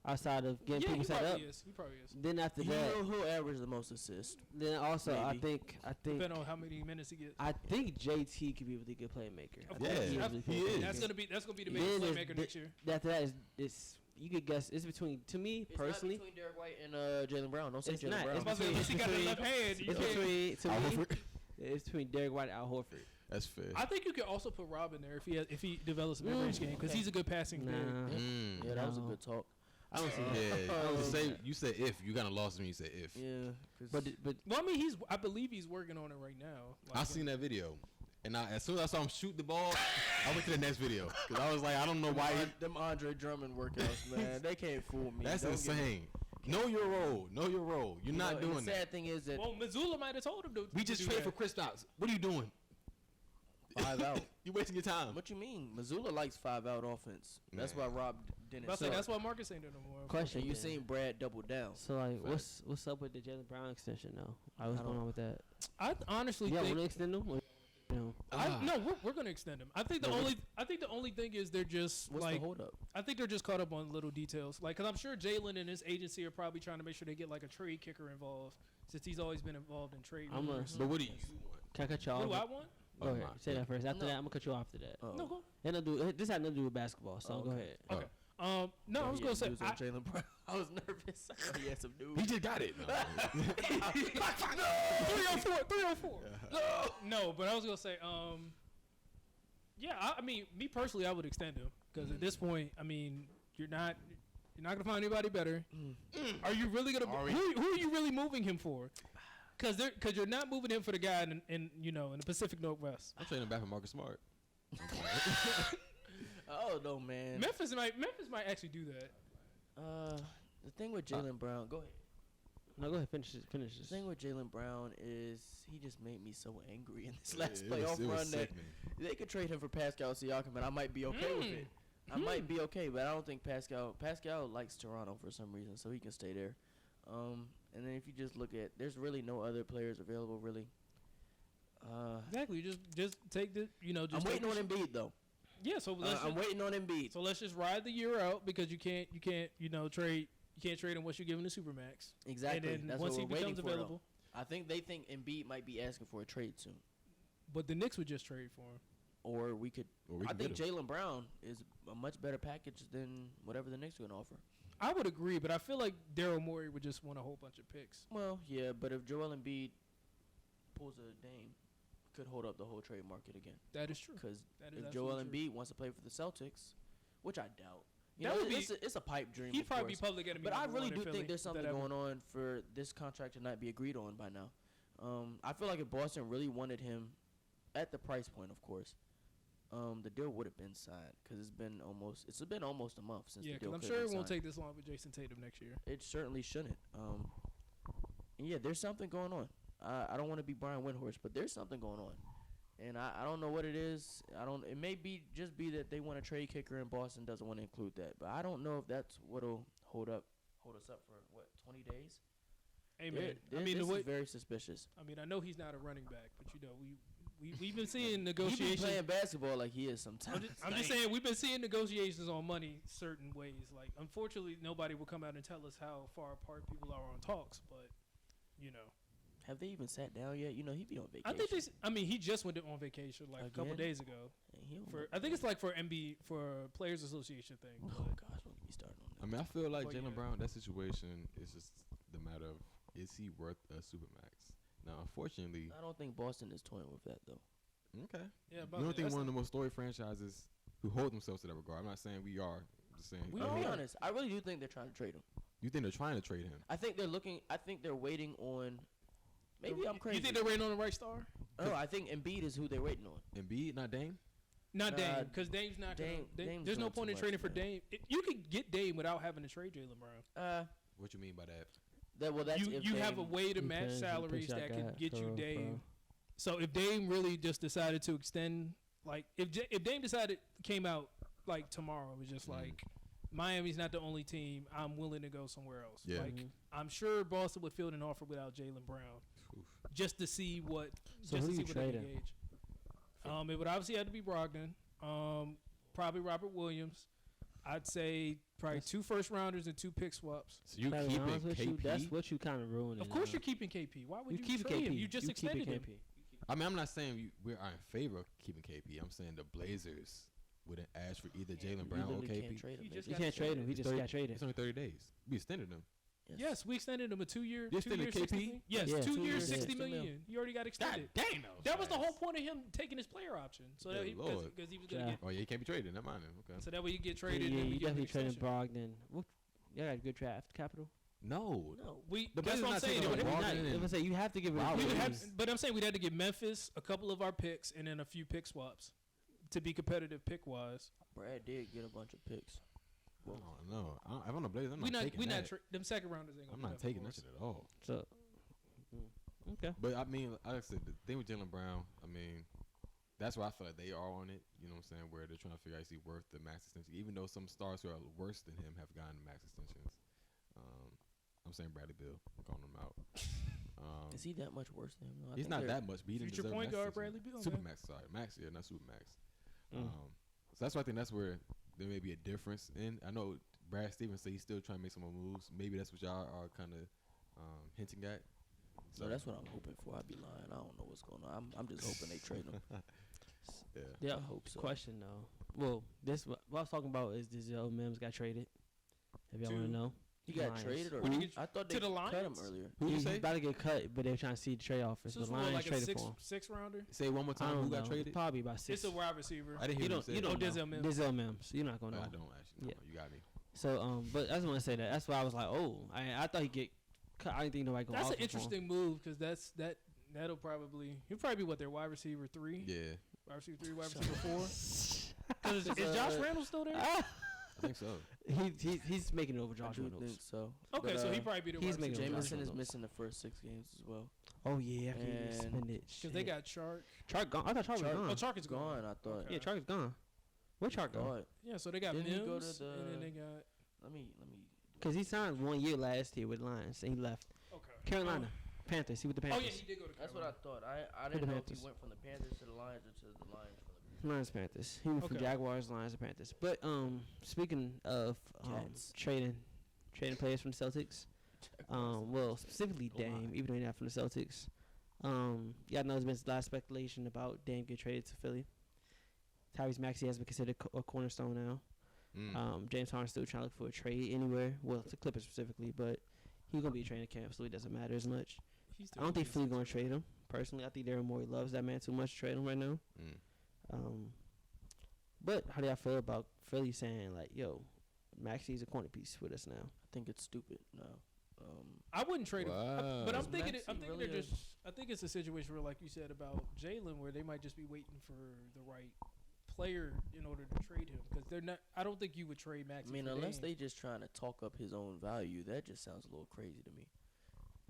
outside of getting Yeah, people he set probably up. is. He probably is. Then after He that, who averaged the most assists. then also I Maybe. think Depending on how many minutes he gets. I think JT could be a really good playmaker. Of I think course. he Yeah, is a really he good is. playmaker. That's gonna be the Then biggest there's playmaker the- next year. After that is you could guess it's between to me personally. It's not between Derek White and Jaylen Brown. Don't say It's Jaylen not. Brown. It's Unless between- he got the left hand, you It's can't. between to Al me. Horford? It's between Derek White and Al Horford. That's fair. I think you could also put Rob in there if he develops a mid-range game because okay. he's a good passing player. Nah, Yeah, that was a No. good talk. I don't see Yeah. that. You Oh, say you said if you kind of lost me. You said if. Yeah, But Well, I mean, I believe he's working on it right now. I seen that video, and as soon as I saw him shoot the ball, I went to the next video because I was like, I don't know why. them Andre Drummond workouts, man, they can't fool me. That's Don't get me- insane. Know your role. Know your role. You're You not know, and doing the that. sad thing is that Well, Missoula might have told him to. We just do traded that. for Kristaps. What are you doing? 5 out. You wasting your time. What you mean? Missoula likes 5 out offense. That's why Man. Rob didn't. But I say start. that's why Marcus ain't doing no more. question. And you then. seen Brad double down. So like, Facts. what's up with the Jaylen Brown extension though? What's I going don't- on with that? I honestly You want think to extend them? Or, no. no, we're gonna extend him. I think the only thing is they're just What's like the hold up? I think they're just caught up on little details. Like, cause I'm sure Jalen and his agency are probably trying to make sure they get like a trade kicker involved since he's always been involved in trade. I'm a- rumors. But what do you want? Can I cut you What off? do I want? Go ahead. Say that first. After No. that, I'm gonna cut you off after that. No, go. This had nothing to do with basketball. So Oh, go okay. ahead. Okay. No, I was He gonna had say news on Jaylen Brown. I was nervous. He had some news. He just got it. 304. No, but I was gonna say, yeah. I mean, me personally, I would extend him because at this point, I mean, you're not gonna find anybody better. Are you really gonna? Who are you really moving him for? Because you're not moving him for the guy in the Pacific Northwest. I'm trading back for Marcus Smart. Oh no, man. Memphis might actually do that. The thing with Jaylen Brown. Go ahead. No, go ahead. Finish The this. thing with Jaylen Brown is he just made me so angry in this last It was- playoff it was run that sickening. they could trade him for Pascal Siakam, and I might be okay with it. I might be okay, but I don't think Pascal likes Toronto for some reason, so he can stay there. And then if you just look at, there's really no other players available, really. Exactly. You just take the. Just I'm take waiting the on Embiid though. Yeah, so let's I'm waiting on Embiid. So let's just ride the year out because you can't trade him once you give him the supermax. Exactly. And then That's once what he we're waiting becomes for, available. though. I think they think Embiid might be asking for a trade soon. But the Knicks would just trade for him. Or we could. I think get him. Jaylen Brown is a much better package than whatever the Knicks are going to offer. I would agree, but I feel like Daryl Morey would just want a whole bunch of picks. Well, yeah, but if Joel Embiid pulls a Dame, could hold up the whole trade market again. That is true. Because That is if Joel absolutely Embiid wants to play for the Celtics, which I doubt. That would be- it's a pipe dream. He'd of probably course. be public enemy. But I number really one in do Philly, think there's if that something ever- going on for this contract to not be agreed on by now. I feel like if Boston really wanted him at the price point, of course, the deal would have been signed because it's been almost a month since Yeah, the deal. because I'm could sure have it been won't signed. take this long with Jason Tatum next year. It certainly shouldn't. And yeah, there's something going on. I don't want to be Brian Windhorst, but there's something going on, and I don't know what it is. It may be that they want a trade kicker and Boston doesn't want to include that, but I don't know if that's what'll hold us up for 20 days. Hey man, This is very suspicious. I know he's not a running back, but we've been seeing He be negotiations. playing basketball like he is sometimes. I'm just saying we've been seeing negotiations on money certain ways. Like, unfortunately, nobody will come out and tell us how far apart people are on talks. But Have they even sat down yet? He be on vacation. I think he just went on vacation like a couple Again? days ago. I think it's like for Players Association thing. Oh But gosh, don't get me started on that. I mean, I feel like But Jaylen yeah. Brown, that situation is just the matter of, is he worth a supermax? Now, unfortunately, I don't think Boston is toying with that though. okay. yeah, You don't think one of the most storied franchises who hold themselves to that regard? I'm not saying we are. I'm just saying. I'll be honest. I really do think they're trying to trade him. You think they're trying to trade him? I think they're waiting on. Maybe I'm crazy. You think they're waiting on the right star? No, I think Embiid is who they're waiting on. Embiid, not Dame? Not Nah, Dame, because Dame's not. Dame's There's no doing point too in trading much, for man. Dame. You could get Dame without having to trade Jaylen Brown. What you mean by that? That's You if have a Dame- way to match Depends on the salaries picks I that could got get you for, Dame. So if Dame really just decided to extend, like if Dame came out like tomorrow, it was just like Miami's not the only team. I'm willing to go somewhere else. Yeah. Like I'm sure Boston would field an offer without Jaylen Brown, Oof. just to see what. So just who to see you what they can trading? gauge. It would obviously have to be Brogdon. Probably Robert Williams. I'd say probably 2 first rounders and 2 pick swaps. So you To be keeping honest with you, KP? that's what you kind of ruining. Of course, you're keeping KP. Why would you, keep trade KP. him? You just keeping extended him. KP. I mean, I'm not saying we are in favor of keeping KP. I'm saying the Blazers wouldn't ask for either Jaylen Brown or literally KP. can't trade him. He They just You got can't trade him. He It's just 30 got traded. It's only 30 days. We extended him. Yes, we extended him a 2-year. You 2 extended years, KP? 60 million. Yes, Yeah. 2 2 years, years, 60 $60 million. million. He already got extended. damn, That was the whole point of him taking his player option. So that Good Lord. because he was gonna Yeah. get. Oh yeah, he can't be traded. Never mind. Okay. So that way you get Yeah, traded. and we you give him an definitely trading extension. Brogdon. Yeah, got a good draft capital. No. No. We The that's Blazers what I'm not saying. taking They would- Brogdon Not- and- If I say you have to give it, Wow, we would have, Williams. but I'm saying we'd have to give Memphis a couple of our picks and then a few pick swaps to be competitive pick wise. Brad did get a bunch of picks. I don't know. If I'm the Blazers, I'm not taking We that. not them second rounders ain't gonna I'm do not that taking for that us. shit at all. So, okay. But I mean, like I said, the thing with Jaylen Brown, I mean, that's why I feel like they are on it. You know what I'm saying? Where they're trying to figure out is he worth the max extension, even though some stars who are worse than him have gotten max extensions. I'm saying Bradley Beal, I'm calling him out. Is he that much worse than him? No, I He's think not they're- that much, but he didn't Future deserve point max guard extension. Bradley Beal, Super man. max, sorry, max, yeah, not super max. Mm. So that's why I think that's where there may be a difference. And I know Brad Stevens said he's still trying to make some more moves. Maybe that's what y'all are kind of hinting at. So that's what I'm hoping for. I'd be lying. I don't know what's going on. I'm just hoping they trade him. Yeah. Yeah, I hope so. Question though. Well, what I was talking about is Denzel Mims got traded. If y'all To- want to know, He got Lions. traded, or Who did he get I thought to they the cut him Lions? earlier. Who you he's say? about to get cut, but they're trying to see the trade offers. This The was more Lions like a traded six, for him. six rounder. Say it one more I time. don't Who know. got traded? Probably about 6. It's a wide receiver. I didn't hear You what don't. you You said. don't Denzel know. Mims. Denzel Mims. You're not gonna know. I don't actually know. Yeah. You got me. So, but I just want to say that. That's why I was like, oh, I thought he'd get cut. I didn't think nobody gonna. That's an offer for him. interesting move because that'll probably he'll probably be what their wide receiver 3, Yeah, wide receiver 3, wide receiver 4. Because is Josh Randall still there? I think so. He's making it over I Josh do Reynolds. think so. Okay, But, so he probably be the he's wide making receiver. Josh Jameson is Reynolds. missing the first 6 games as well. Oh yeah, after he And- suspended. Because they got Chark. Chark gone. I thought Chark was Chark- gone. Oh, Chark is gone. Gone, I thought. Okay. Yeah, Chark is gone. Where Chark go? Thought. Yeah, so they got Didn't he go to Mims, the- and then they got. Let me. Cause he signed 1 year last year with Lions and he left Okay. Carolina Panthers. He with the Oh Panthers. yeah, he did go to. That's what I Carolina. thought. I the didn't know if he Panthers. went from the Panthers to the Lions or to the Lions from the Lions Panthers. He went from Okay. Jaguars, Lions, and Panthers. But speaking of Cats. trading players from the Celtics, well specifically Go Dame, on. even though he's not from the Celtics. Y'all know there's been a lot of speculation about Dame getting traded to Philly. Tyrese Maxey has been considered a cornerstone now. James Harden still trying to look for a trade anywhere. Well, to Clippers specifically, but he's gonna be a training camp, so it doesn't matter as much. He's I don't think still Philly gonna trade him. Personally, I think Daryl Morey loves that man too much to trade him right now. But how do y'all feel about Philly saying like, "Yo, Maxey's a corner piece with us now"? I think it's stupid. No. I wouldn't trade him, but I'm Is thinking. Maxey I'm thinking really they're just. I think it's a situation where, like you said about Jalen, where they might just be waiting for the right player in order to trade him because they're not. I don't think you would trade Maxey. I mean, for unless Dame. they just trying to talk up his own value, that just sounds a little crazy to me.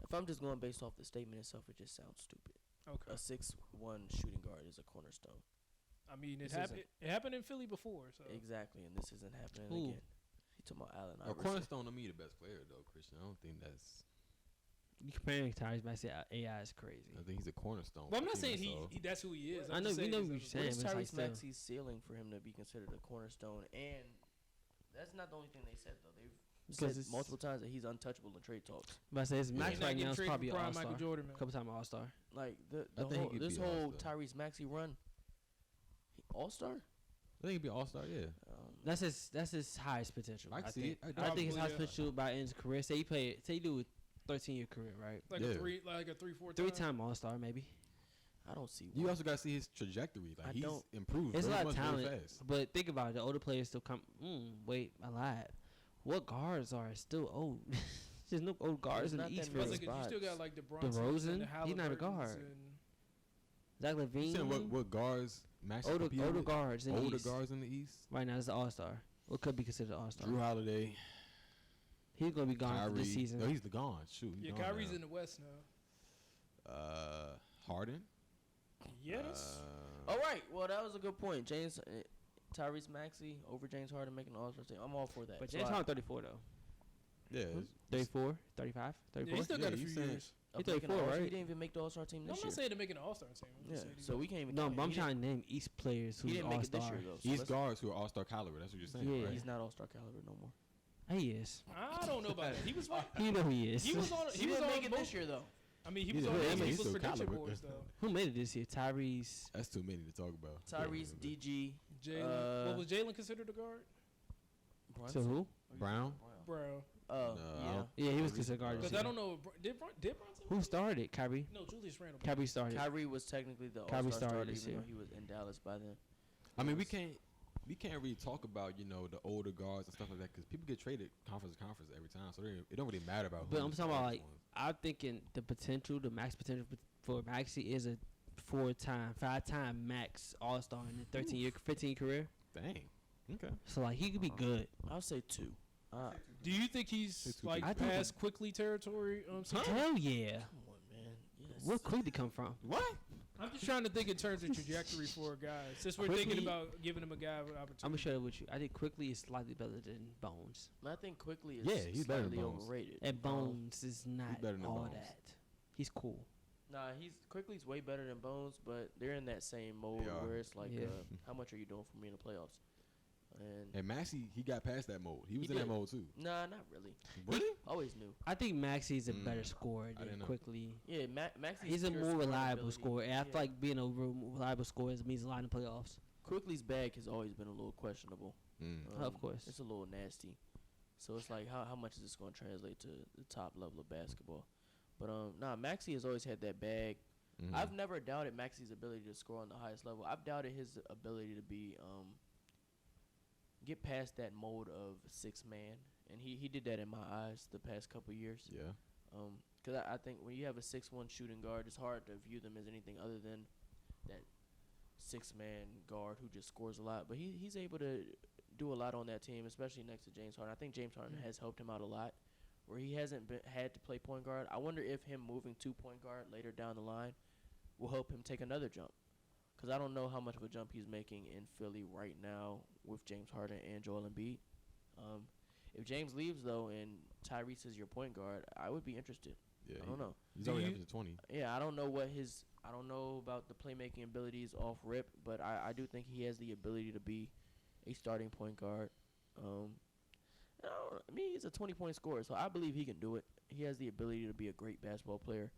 If I'm just going based off the statement itself, it just sounds stupid. Okay. A 6'1" shooting guard is a cornerstone. I mean, This it happened in Philly before. So Exactly, and this isn't happening Who? again. He talking about Allen A Iverson. cornerstone to me the best player though, Christian. I don't think that's. You comparing Tyrese Maxey to AI is crazy. I think he's a cornerstone. well, I'm for not the saying team, so- he that's who he is. I I'm know- just we saying know he's what a- you're saying. What's but it's like Tyrese still- Maxey's ceiling for him to be considered a cornerstone? And that's not the only thing they said though. They've Because said it's- multiple times that he's untouchable in trade talks. But I say his He's Max not right getting now is traded probably for an prime all-star. Michael Jordan, man. Couple time all-star. Like I think he whole, could this be an whole all-star. Tyrese Maxey run, all star. I think he'd be all star. Yeah. That's his highest potential. I I can see think. it. I think his Probably, highest yeah. potential by end his career. Say he do a 13-year career, right? Like Yeah. a 3-4 3-time all-star maybe. I don't see. You why. also got to see his trajectory. Like I he's don't- improved. It's a very lot of much, very talent, fast. but think about it. The older players still come. Wait, I lied. What guards are still old? There's no old guards in the not that East. many Because Field. like, you still got like DeBronson, DeRozan? and the He's not a Halliburtons guard. and- Zach You Levine. saying what guards Maxey older competing with? guards in the Older East. guards in the East. Right now, it's the all-star. What could be considered all-star? Drew Holiday, He's gonna be gone for Kyrie. this season. No, he's the gone. Shoot. he's Yeah, gone Kyrie's now. in the West now. Harden. Yes. All right. Well, that was a good point. Tyrese Maxey over James Harden making an all-star team. I'm all for that. But So James I- Harden 34 though. Yeah. 34, 35, Yeah, 34. he still got a Yeah, few you saying- years. of He's making 34, an all-star- right? He didn't even make the all-star team No, this I'm year. not saying to make an All-Star team. I'm Yeah. just saying he So got- we can't even. No, count but him. I'm He trying to name East players He who's didn't make it this all-star. year though. So He's let's- guards who are all star caliber. That's what you're saying, Yeah. right? He's not all-star caliber no more. He is. I don't know about that. He was. You know he is. He was on. He He was didn't on make it most- this year though. I mean, he He's was on a- most I mean, he's people's still prediction caliber. boards though. Who made it this year? Tyrese. That's too many to talk about. Tyrese, DG, Jalen. What was Jalen considered a guard? To Brunson. who? Brown. Bro. Oh, No, I yeah. don't- Yeah, he was considered guard. this Because I year. don't know. Did Brunson? Who started? Kyrie. No, Julius Randle. Kyrie started. Kyrie was technically the Kyrie all-star started starter, this even year. though he was in Dallas by then. I mean, we can't really talk about the older guards and stuff like that because people get traded conference to conference every time, so it don't really matter about. But who I'm the talking about oldest like ones. I'm thinking the max potential for Maxey is a 5-time max all-star in a 15 career. Dang. Okay. So like he could be good. I'll say 2. Do you think he's It's too like I think past quickly territory? Hell yeah. Come on, man. Yes. Where could he come from? What? I'm just trying to think in terms of trajectory for a guy. Since we're thinking Quickly- about giving him a guy with opportunity. I'm gonna share it with you. I think quickly is slightly better than Bones, I think quickly is Yeah, he's better than slightly Bones. overrated. and Bones is not better than all Bones. that. He's cool. Nah, quickly's way better than Bones, but they're in that same mode They are. where it's like, Yeah. how much are you doing for me in the playoffs? And And Maxey, he got past that mode. He was He in that did. mode too. nah, not really. Really? Always knew. I think Maxey's a better Mm, scorer I than didn't know. quickly. Yeah, Maxey's He's a pure more scoring reliable ability. scorer. And I Yeah. feel like being a reliable scorer means a lot in the playoffs. Quickly's bag has always been a little questionable. Of course. It's a little nasty. So it's like, how much is this going to translate to the top level of basketball? But Maxey has always had that bag. Mhm. I've never doubted Maxey's ability to score on the highest level. I've doubted his ability to be get past that mode of 6-man, and he did that in my eyes the past couple years. Yeah. Because I think when you have a 6'1" shooting guard, it's hard to view them as anything other than that 6-man guard who just scores a lot. But he's able to do a lot on that team, especially next to James Harden. I think James Harden has helped him out a lot, where he hasn't had to play point guard. I wonder if him moving to point guard later down the line will help him take another jump. Because I don't know how much of a jump he's making in Philly right now with James Harden and Joel Embiid. If James leaves, though, and Tyrese is your point guard, I would be interested. Yeah. I don't know. He's Do already you- up to 20. Yeah, I don't know what I don't know about the playmaking abilities off rip, but I do think he has the ability to be a starting point guard. I mean, he's a 20-point scorer, so I believe he can do it. He has the ability to be a great basketball player.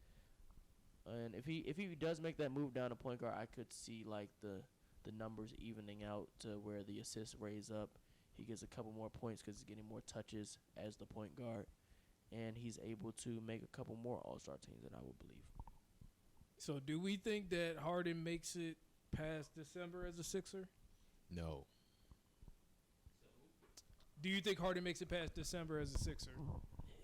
And if he does make that move down to point guard, I could see like the numbers evening out to where the assists raise up. He gets a couple more points because he's getting more touches as the point guard, and he's able to make a couple more All-Star teams than I would believe. So do we think that Harden makes it past December as a Sixer? No. Do you think Harden makes it past December as a Sixer?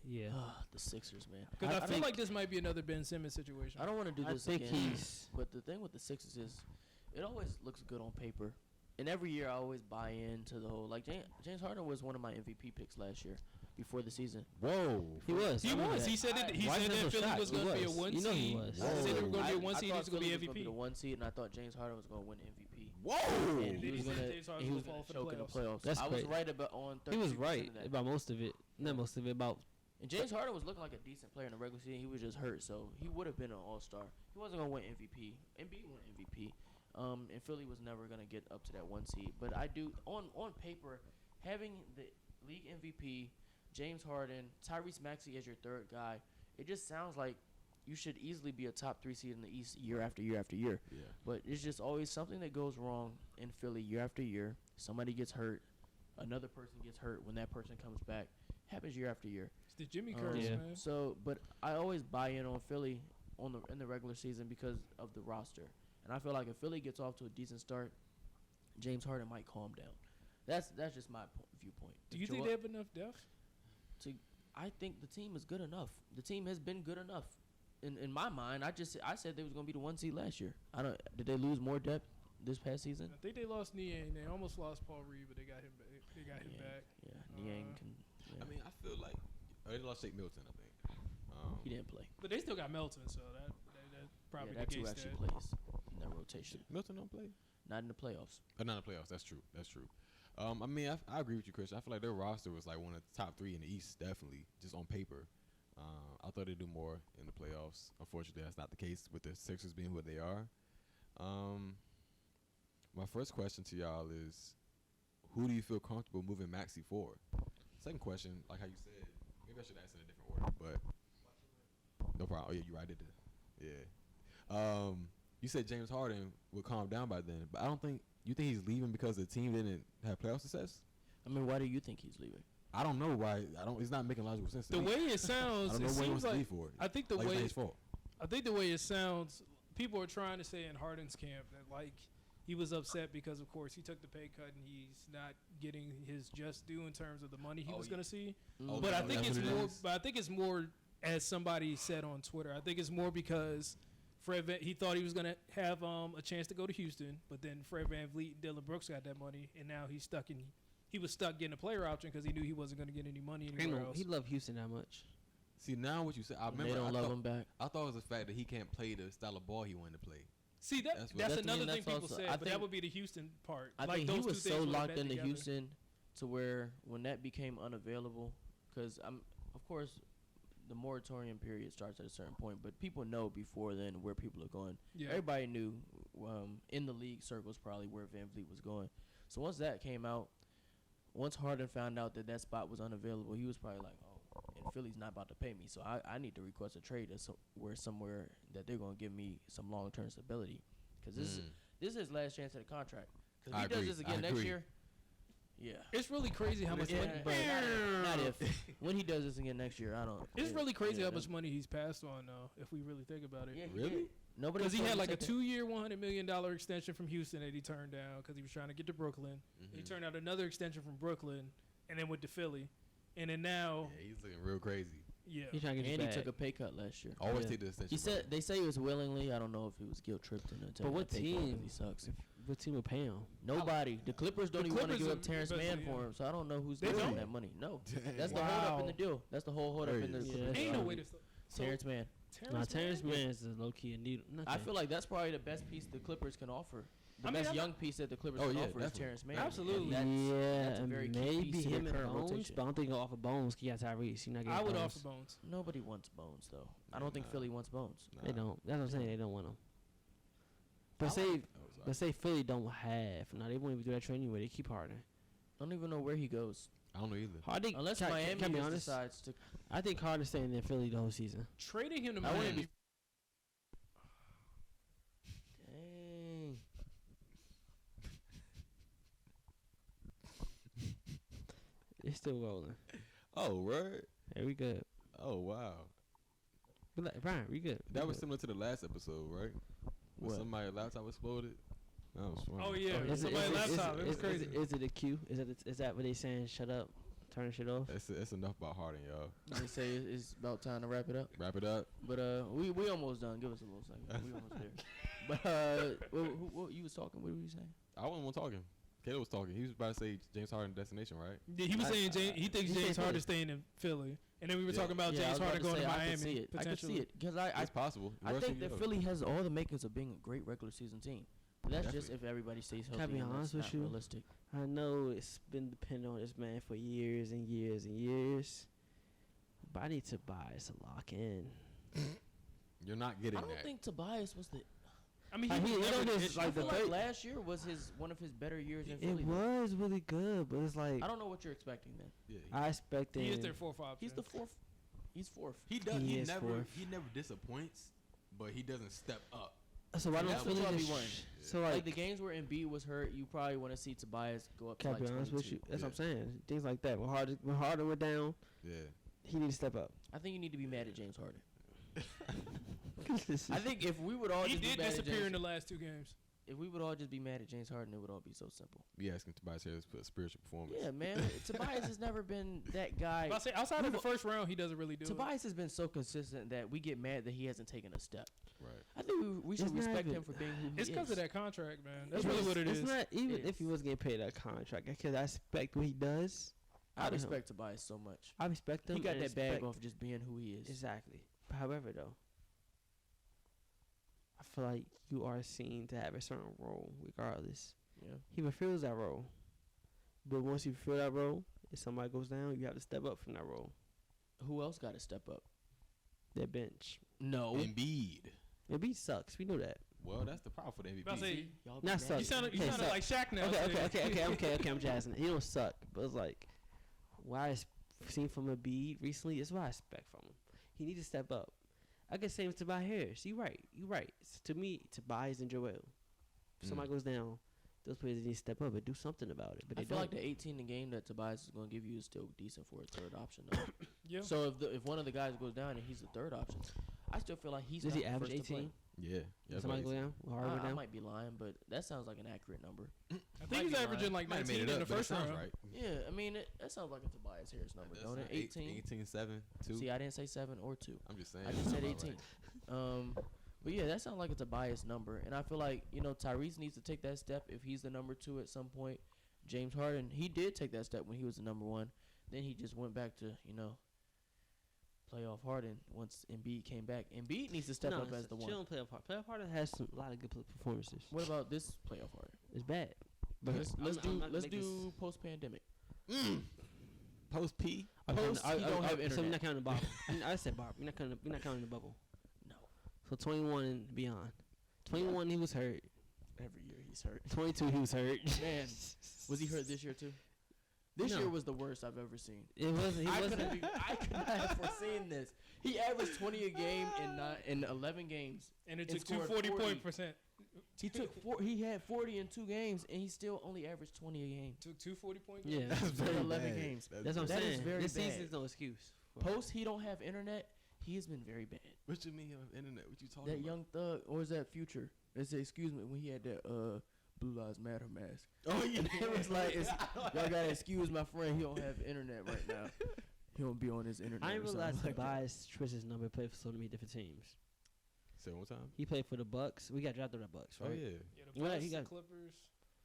Yeah. The Sixers, man. Because I feel think- like this might be another Ben Simmons situation. I don't want to do I this think again. he's. But the thing with the Sixers is, it always looks good on paper. And every year I always buy into the whole, like, James Harden was one of my MVP picks last year before the season. Whoa. He was. He I remember was. that. He said that. He Why said is that so Philly shocked? was going to be a 1 You know he seed. was. He said they were going to be a 1 I seed. He thought was going to Philly be was gonna be the MVP. 1 seed, and I thought James Harden was going to win MVP. Whoa. And Then he he was said going James to Harden he was was gonna going fall to for the choke in the playoffs. playoffs. That's I was crazy. right about on 30%. He was right of that. about most of it. Not most of it. About And James Harden was looking like a decent player in the regular season. He was just hurt, so he would have been an All-Star. He wasn't going to win MVP. Embiid won MVP. And Philly was never going to get up to that 1 seed. But I do, on paper, having the league MVP, James Harden, Tyrese Maxey as your third guy, it just sounds like you should easily be a top 3 seed in the East year after year after year. Yeah. But it's just always something that goes wrong in Philly year after year. Somebody gets hurt. Another person gets hurt. When that person comes back, happens year after year. It's the Jimmy curse, Yeah. man. So, but I always buy in on Philly in the regular season because of the roster, and I feel like if Philly gets off to a decent start, James Harden might calm down. That's just my viewpoint. Do If you think Joel- they have enough depth? I think the team is good enough. The team has been good enough. In my mind, I said they was gonna be the 1 seed last year. Did they lose more depth this past season? I think they lost Niang. They almost lost Paul Reed, but they got him back. They got him Yeah, back. yeah. Niang can. Yeah. I mean, I feel like they lost Shake Milton, I think. He didn't play. But they still got Melton, so that probably Yeah, that's the who case actually there. plays in that rotation. Milton don't play. Not in the playoffs. Not in the playoffs. That's true. That's true. I mean, I agree with you, Chris. I feel like their roster was like one of the top 3 in the East, definitely, just on paper. I thought they'd do more in the playoffs. Unfortunately, that's not the case with the Sixers being who they are. My first question to y'all is, who do you feel comfortable moving Maxey for? Second question, like how you said, maybe I should ask in a different order, but no problem. Oh, yeah, you're right. I did that. Yeah. You said James Harden would calm down by then, but I don't think – you think he's leaving because the team didn't have playoff success? I mean, why do you think he's leaving? I don't know why. It's not making logical sense to The me. way it I sounds, don't know it what he seems wants to like leave for. I think the Like, it's way not his fault. I think the way it sounds, people are trying to say in Harden's camp that like he was upset because of course he took the pay cut and he's not getting his just due in terms of the money he was going to see. Oh, But I no, think that's it's what it more. is? But I think it's more, as somebody said on Twitter. I think it's more because he thought he was gonna have a chance to go to Houston, but then Fred VanVleet and Dylan Brooks got that money, and now he was stuck getting a player option because he knew he wasn't gonna get any money anywhere else. he loved Houston that much. See, now what you said, I They remember don't I love thought, him back. I thought it was the fact that he can't play the style of ball he wanted to play. See That's what- that's That's- I another mean, thing that's people also- say, I but that think- would be the Houston part. I like think those he two was things so would have locked met into together. Houston to where when that became unavailable, because of course, the moratorium period starts at a certain point, but people know before then where people are going. Yeah. Everybody knew in the league circles probably where VanVleet was going. So once that came out, once Harden found out that spot was unavailable, he was probably like, oh, and Philly's not about to pay me, so I need to request a trade somewhere that they're going to give me some long-term stability. Because this is his last chance at a contract. Because I if he does agree. this again I next agree. year, yeah. It's really crazy how much Yeah, money. but not if. When he does this again next year, I don't. It's yeah, really crazy yeah, how that- much money he's passed on, though, if we really think about it. Yeah, he Really? did. Nobody. Because he told had him like a to take 2-year, $100 million extension from Houston that he turned down because he was trying to get to Brooklyn. He turned out another extension from Brooklyn and then went to Philly. And then now, Yeah, he's looking real crazy. yeah. He's trying to get And he his took bag. a pay cut last year. Always Yeah. take the extension. He said they say it was willingly. I don't know if he was guilt tripped into taking what that pay cut 'cause team? he sucks. What team would pay him? Nobody. The Clippers don't The even want to Clippers give up are Terrence Mann investing, for yeah. him, so I don't know who's They giving him don't? that money. No, Dang. that's the hold up in the Wow. deal. That's the whole hold up in the. Crazy. Yeah, Clippers that's Ain't deal. no right. way to. Terrence Mann. Terrence Mann is low key a needle. I feel like that's probably the best piece the Clippers can offer. The I mean, best I'm young piece that the Clippers Oh, can yeah, offer is definitely. Terrence Mann. Absolutely. And yeah, that's a very key maybe piece to their him and current Bones, rotation. but I don't think he'll offer Bones. He got Tyrese. He not getting I would Bones. offer Bones. Nobody wants Bones though. I don't think Nah. Philly wants Bones. They don't. That's what I'm saying. They don't want him. But say, Oh, but sorry. say Philly don't have. Now they won't even do that trade anyway. They keep Harden. I don't even know where he goes. I don't know either. Harden, Unless can Miami be just honest, decides to. I think Harden's staying in Philly the whole season. Trading him to I wouldn't Miami. be. Dang. It's still rolling. Oh, right. Hey, we good. Oh, wow. Brian, we good. That was similar to the last episode, right? When What? somebody's laptop exploded. That was funny. Oh yeah, Oh, yeah. somebody's laptop. It was crazy. Is it a cue? Is that what they saying? Shut up, turn shit off. It's enough about Harden, y'all. They say it's about time to wrap it up. Wrap it up. But we almost done. Give us a little second. We almost there. But what you was talking? What were you saying? I wasn't talking. Caleb was talking. He was about to say James Harden destination, right? Yeah, he was saying he thinks he James said Harden staying in Philly, and then we were Yeah. talking about Yeah, I James was about Harden to going say, to I Miami. can see it. I can see Potentially. it because It's possible. I Worst think thing that you know. Philly has all the makings of being a great regular season team. But that's just Definitely. if everybody stays healthy. Can I be and honest that's with not you? realistic. I know it's been dependent on this man for years and years and years, but I need Tobias to lock in. You're not getting I don't that. think Tobias was the. I mean, Like, he he- was it never don't the just, issue. like, I the feel like third- last year was one of his better years in Philly. It though. was really good, but it's like I don't know what you're expecting then. Yeah, I expected. He is their 4-5. He's the fourth. He's fourth. he does. He He is never. fourth. He never disappoints, but he doesn't step up. So why don't That's what Philly y'all be just? worrying. So Like, like, the games where Embiid was hurt, you probably want to see Tobias go up to can I like be honest 22. with you? That's what I'm Yeah. saying. Things like that. When Harden went down, Yeah. he need to step up. I think you need to be mad at James Harden. I think if we would all He just be did mad at disappear in James, the last 2 games. if we would all just be mad at James Harden, it would all be so simple. Be asking Tobias Harris for a spiritual performance. Yeah, man. Tobias has never been that guy. But I say outside of the first round, he doesn't really do Tobias has been so consistent that we get mad that he hasn't taken a step. Right. I think we should It's not respect even- him for being who he it. It's is. because of that contract, man. That's It really is. what it is. It's not even It if he is. was getting paid a contract, because I respect what he does. I out of him. respect Tobias so much. I respect him. He got and that bag respect- off just being who he is. Exactly. However, though, I feel like you are seen to have a certain role, regardless. Yeah. He fulfills that role, but once you fulfill that role, if somebody goes down, you have to step up from that role. Who else got to step up? That bench. No. Embiid. Embiid sucks. We know that. Well, that's the problem for the I'll MVP. say, Y'all be Not mad suck. you at sounded, him. you Okay, sounded so- like Shaq now. Okay. I'm jazzing it. He don't suck, but it's like what I seen from Embiid recently is what I expect from him. He needs to step up. I can say with Tobias Harris. You right. To me, Tobias and Joel. If somebody goes down, those players need to step up and do something about it. But I they feel don't. like the 18 in game that Tobias is going to give you is still decent for a third option. Though. Yeah. So if one of the guys goes down and he's the third option, I still feel like he's Does not he the average first to play. 18? Yeah. If somebody go down, or Harden I, went I down. might be lying, but that sounds like an accurate number. I might think he's be averaging lying. like Might have 19 made it in up, the but it first sounds round. right. Yeah, I mean that sounds like a Tobias Harris number, That's don't it? 18. 18, 7, 2. See, I didn't say 7 or 2. I'm just saying. I just said Sounds about 18. right. But yeah, that sounds like it's a biased number, and I feel like Tyrese needs to take that step if he's the number 2 at some point. James Harden, he did take that step when he was the number 1. Then he just went back to playoff Harden once Embiid came back. Embiid needs to step up as the one. Chill and playoff Harden. Playoff Harden has a lot of good performances. What about this playoff Harden? It's bad. But Let's do post pandemic. Post P. Post, he don't have So we're internet. not counting the bubble. I said bubble. We're not counting the bubble. No, So 21 and beyond. 21 he was hurt. every year he's hurt. 22 he was hurt. Man, was he hurt this year too? This No. year was the worst I've ever seen. It wasn't. He I wasn't. could not have foreseen this. He averaged 20 a game in 11 games. And it And took two scored 40 40. point percent. He took he had 40 in 2 games, and he still only averaged 20 a game. Took 2 40 point Yeah, games. that's For very 11 bad. games. That's what I'm That is saying. very This bad. season's no excuse. Post he don't have internet. He has been very bad. What you mean on internet? What you talking That about? young thug, or is that Future? They say, excuse me, when he had that Blue Lives Matter mask. Oh yeah. It was like, y'all gotta excuse my friend. He don't have internet right now. He don't be on his internet. I didn't or something realize like that. Tobias Trice's number played for so many different teams. Say it one time. He played for the Bucks. We got drafted by the Bucks, right? Oh yeah. Yeah, the Well, Bucks, he the got- Clippers.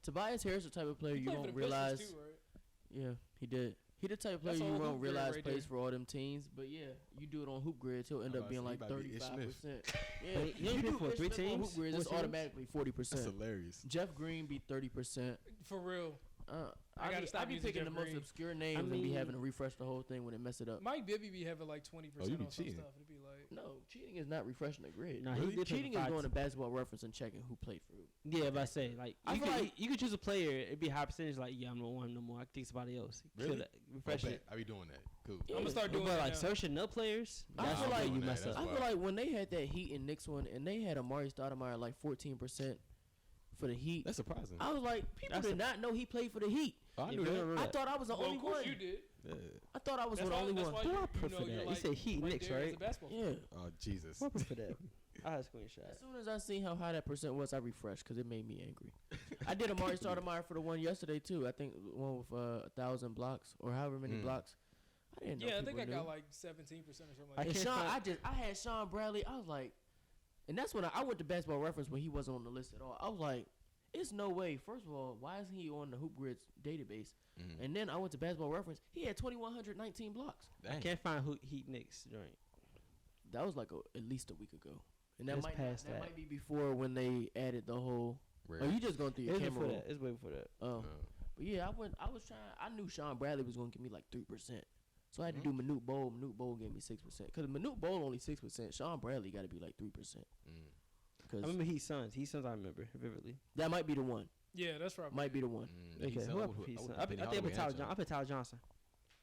Tobias Harris the type of player He you played for don't the Pistons realize. too, right? Yeah, he did. He the type of player That's you all won't hoop realize grid right plays there. for all them teams. But yeah, you do it on HoopGrids, he'll end I'm up about being to say, like he about to be Ish 35%. Yeah, But he only you played do for Ish 3 Smith on teams? HoopGrids, 4 it's teams? automatically 40%. That's hilarious. Jeff Green be 30%. For real. I gotta stop be using picking the Jeff most Green. obscure names I and be mean- having to refresh the whole thing when it mess it up. Mike Bibby be having like 20% Oh, you be on some cheating. stuff. It'd be like, No, cheating is not refreshing the grid. Nah, Really? he did play Cheating for is five going to Basketball Reference and checking who played for who. Yeah, but I say like I you feel could like- you could choose a player. It'd be a high percentage. Like yeah, I'm not one no more. I can take somebody else. Really? Kill it, refresh it. I be doing that. Cool. Yeah. I'm gonna start doing But that like now. searching no players, I that's feel where like- you Nah, mess that's up. I why. feel like when they had that Heat and Knicks one, and they had Amari Stoudemire like 14% for the Heat, That's surprising. I was like, people That's did a- not know he played for the Heat. Oh, I Yeah, knew we that. don't know I that. thought I was the Well, only of course one. you did. Yeah. I thought I was That's the why, only that's one. why Who I you put know for you're that? like He said Heat right Knicks, there as right? a basketball Yeah. player. Oh Jesus. What for that? I had a screenshot. As soon as I seen how high that percent was, I refreshed because it made me angry. I did Amari Stoudemire for the one yesterday too. I think the one with 1,000 blocks or however many blocks. I didn't know. Yeah, I think I people got knew. like 17% or something I like And that. can't I had Sean Bradley. I was like, and that's when I went to Basketball Reference when he wasn't on the list at all. I was like, it's no way. First of all, why isn't he on the HoopGrids database? Mhm. And then I went to Basketball Reference. He had 2,119 blocks. I Dang. can't find Heat Knicks joint. That was like at least a week ago. And that It's might past that that. might be before when they added the whole. Rare. Oh, you just going through your It's camera before roll. that. It's way before that. Oh, but yeah, I was trying. I knew Sean Bradley was gonna give me like 3%, so I had to do Manute Bowl. Manute Bowl gave me 6%. Cause Manute Bowl only 6%. Sean Bradley got to be like 3%. I Cause remember Heat Suns. Heat Suns I remember vividly. that might be the one. Yeah, that's probably Might be the one. Okay, who I put Heat Suns? I think I put Tyler Johnson. I put Tyler Johnson.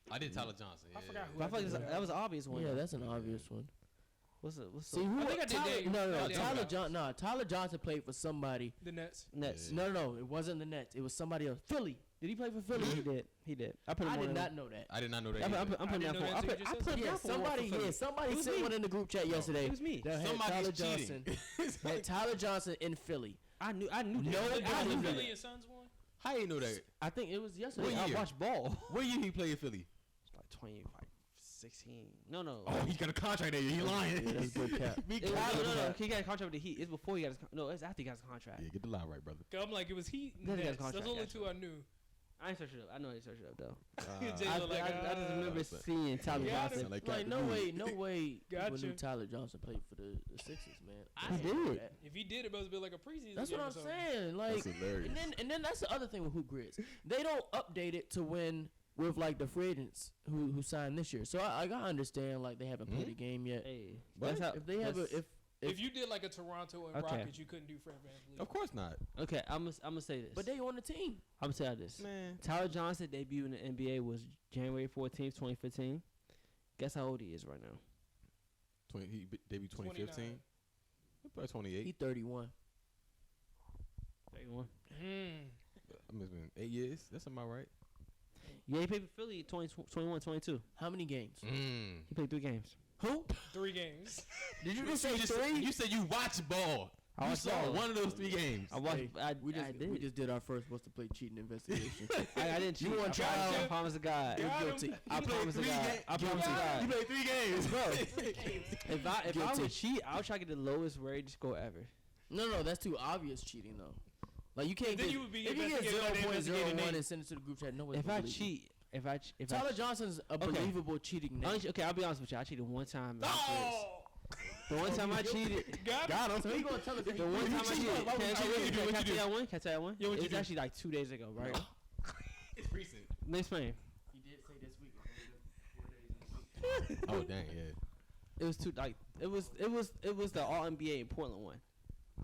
I did Tyler Johnson. I forgot who But I feel like did that was an obvious one. Yeah, that's an obvious one. What's See who? I think I did Tyler, Dave. no, I did Tyler Dave. Johnson. No, Tyler Johnson played for somebody. the Nets. Nets. Yeah. No, it wasn't the Nets. It was somebody else. Philly. Did he play for Philly? He did. He did. I put him I on did him. not know that. I did not know that. I'm either. putting I down didn't know for. that I till put you I just put said him Yeah, down for one somebody. for Philly. Yeah, somebody It was sent me. one in the group chat yesterday. It was me. That had Somebody's Tyler cheating. Johnson. Had Tyler Johnson in Philly. I knew. No, that. I The knew Philly that. and Suns one? How you know that? I think it was yesterday. What I year? watched ball. What year he played in Philly? Like 20, like 16. No. Oh, he got a contract that year. He lying. Yeah, that's good cap. Be It was, quiet. no. He got a contract with the Heat. It's before he got his. No, it's after he got his contract. Yeah, get the lie right, brother. I'm like, it was Heat and Then he got his Nets. That's contract, only actually. two I knew. I ain't searched it up. I know I didn't search it up though. Jay I, was like, I just remember son. seeing Tyler Yeah, I Johnson. Sound like Like Captain no Cool. way, no way. Gotcha. People knew Tyler Johnson played for the Sixers, man. I He didn't know did. that. If he did, it must be like a preseason. That's game what or I'm something. saying. Like, That's hilarious. and then that's the other thing with HoopGrids. They don't update it to when with like the free agents who signed this year. So I understand like they haven't played a game yet. Hey, What? that's how. If they have a that's- If you did like a Toronto and Okay. Rockets, you couldn't do Fred VanVleet. Of course not, okay, I'm gonna say this. but they on the team. I'm gonna tell you this. man. Tyler Johnson debut in the NBA was January 14th, 2015. Guess how old he is right now? He debuted 2015. He probably 28. He 31. 31. Hmm. I mean, it's been 8 years. That's about right. Yeah, he played for Philly 21, 22. How many games? He played 3 games. Who? 3 games. Did you just say You just three? said, you said you watch ball. I You watched saw ball. one of those 3 games. I watched. Hey, I we did. just did our first what's to play cheating investigation. I didn't cheat. You on I trial? promise- I promise to God. You're Got him. guilty. I promise to God. I promise to God. You played 3 games, Bro, if I Guilty. would cheat, I would try to get the lowest rated score ever. No, that's too obvious cheating though. Like you can't Then get you would be if you get investigating on the 0.01 investigating and send it to the group chat. No one's If gonna I believe you. cheat, if Tyler I Johnson's a Okay. believable cheating name. okay, I'll be honest with you. I cheated one time. Oh! The one time I cheated. Got him. So he gonna tell us that The one time I cheated. Can I tell you do? can I What'd tell you you one? Can I tell you one? Yeah, what'd you It's do? actually like 2 days ago, right? It's recent. Let me explain. He did say this week. Oh dang, yeah. It was it was the All NBA in Portland one.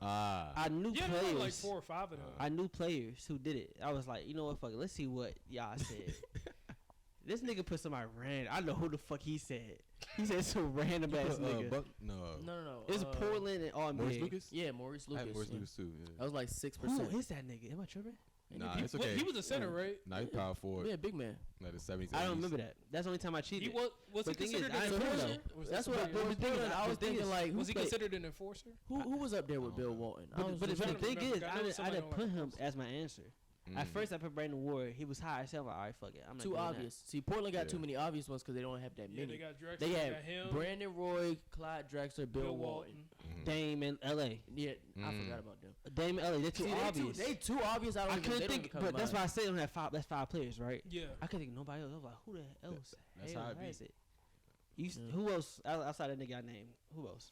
I knew Yeah, there were players. like 4 or 5 of them. I knew players who did it. I was like, you know what, fuck it. Let's see what y'all said. This nigga put somebody random. I know who the fuck he said. He said some random ass nigga. No. No. It's Portland and All Maurice NBA. Lucas? Yeah, Maurice I Lucas. had Maurice yeah. Lucas too. Yeah. That was like 6%. Who is that nigga? Am I tripping? Nah, He- it's what- okay. He was a center, right? Nah, he's power forward. Yeah, big man. Like the 70s. I don't 80s. remember that. That's the only time I cheated. He was he But thing is, considered I an didn't enforcer? know. Or was That's that what somebody else? the thing is, I was the thing thinking is- like Was he considered an enforcer? who was up there with I Bill don't know. Walton? I But, was but, just but the trying to thing remember. is, I know I didn't somebody put on him that as my answer. At first, I put Brandon Ward. He was high as hell. I'm like, all right, fuck it. I'm not too doing that. obvious. See, Portland got Yeah. too many obvious ones because they don't have that Yeah, many. they got Drexler, They they have got him, Brandon Roy, Clyde Drexler, Bill Walton. Dame in LA. Yeah, I forgot about them. Dame in LA. They're too See, obvious. They too obvious. I I don't even, couldn't they don't think, even come but to that's mind. why I said on that five. That's 5 players, right? Yeah. I couldn't think of nobody else. I was like, who the hell else? That's hell how it be. has it? Who else outside that nigga I named? Who else?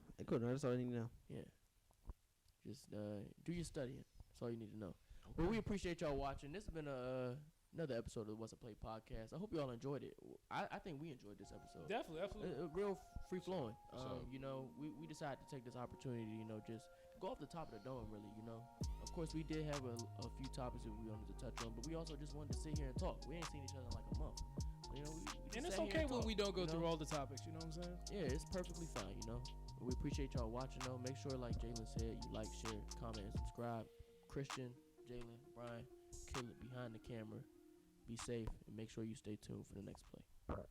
Cool. That's all I need to know. Yeah. Just do your studying. That's all you need to know. Well, we appreciate y'all watching. This has been another episode of the What's a Play podcast. I hope y'all enjoyed it. I think we enjoyed this episode. Definitely, absolutely. Real free flowing. So- You know, we decided to take this opportunity. You know, just go off the top of the dome. Really, you know. Of course, we did have a few topics that we wanted to touch on, but we also just wanted to sit here and talk. We ain't seen each other in like a month. You know, we just And it's sat here okay and when talked, we don't go you know? through all the topics. You know what I'm saying? Yeah, it's perfectly fine, you know. We appreciate y'all watching, though. Make sure, like Jalen said, you like, share, comment, and subscribe. Christian, Jalen, Brian, kill it behind the camera. Be safe, and make sure you stay tuned for the next play.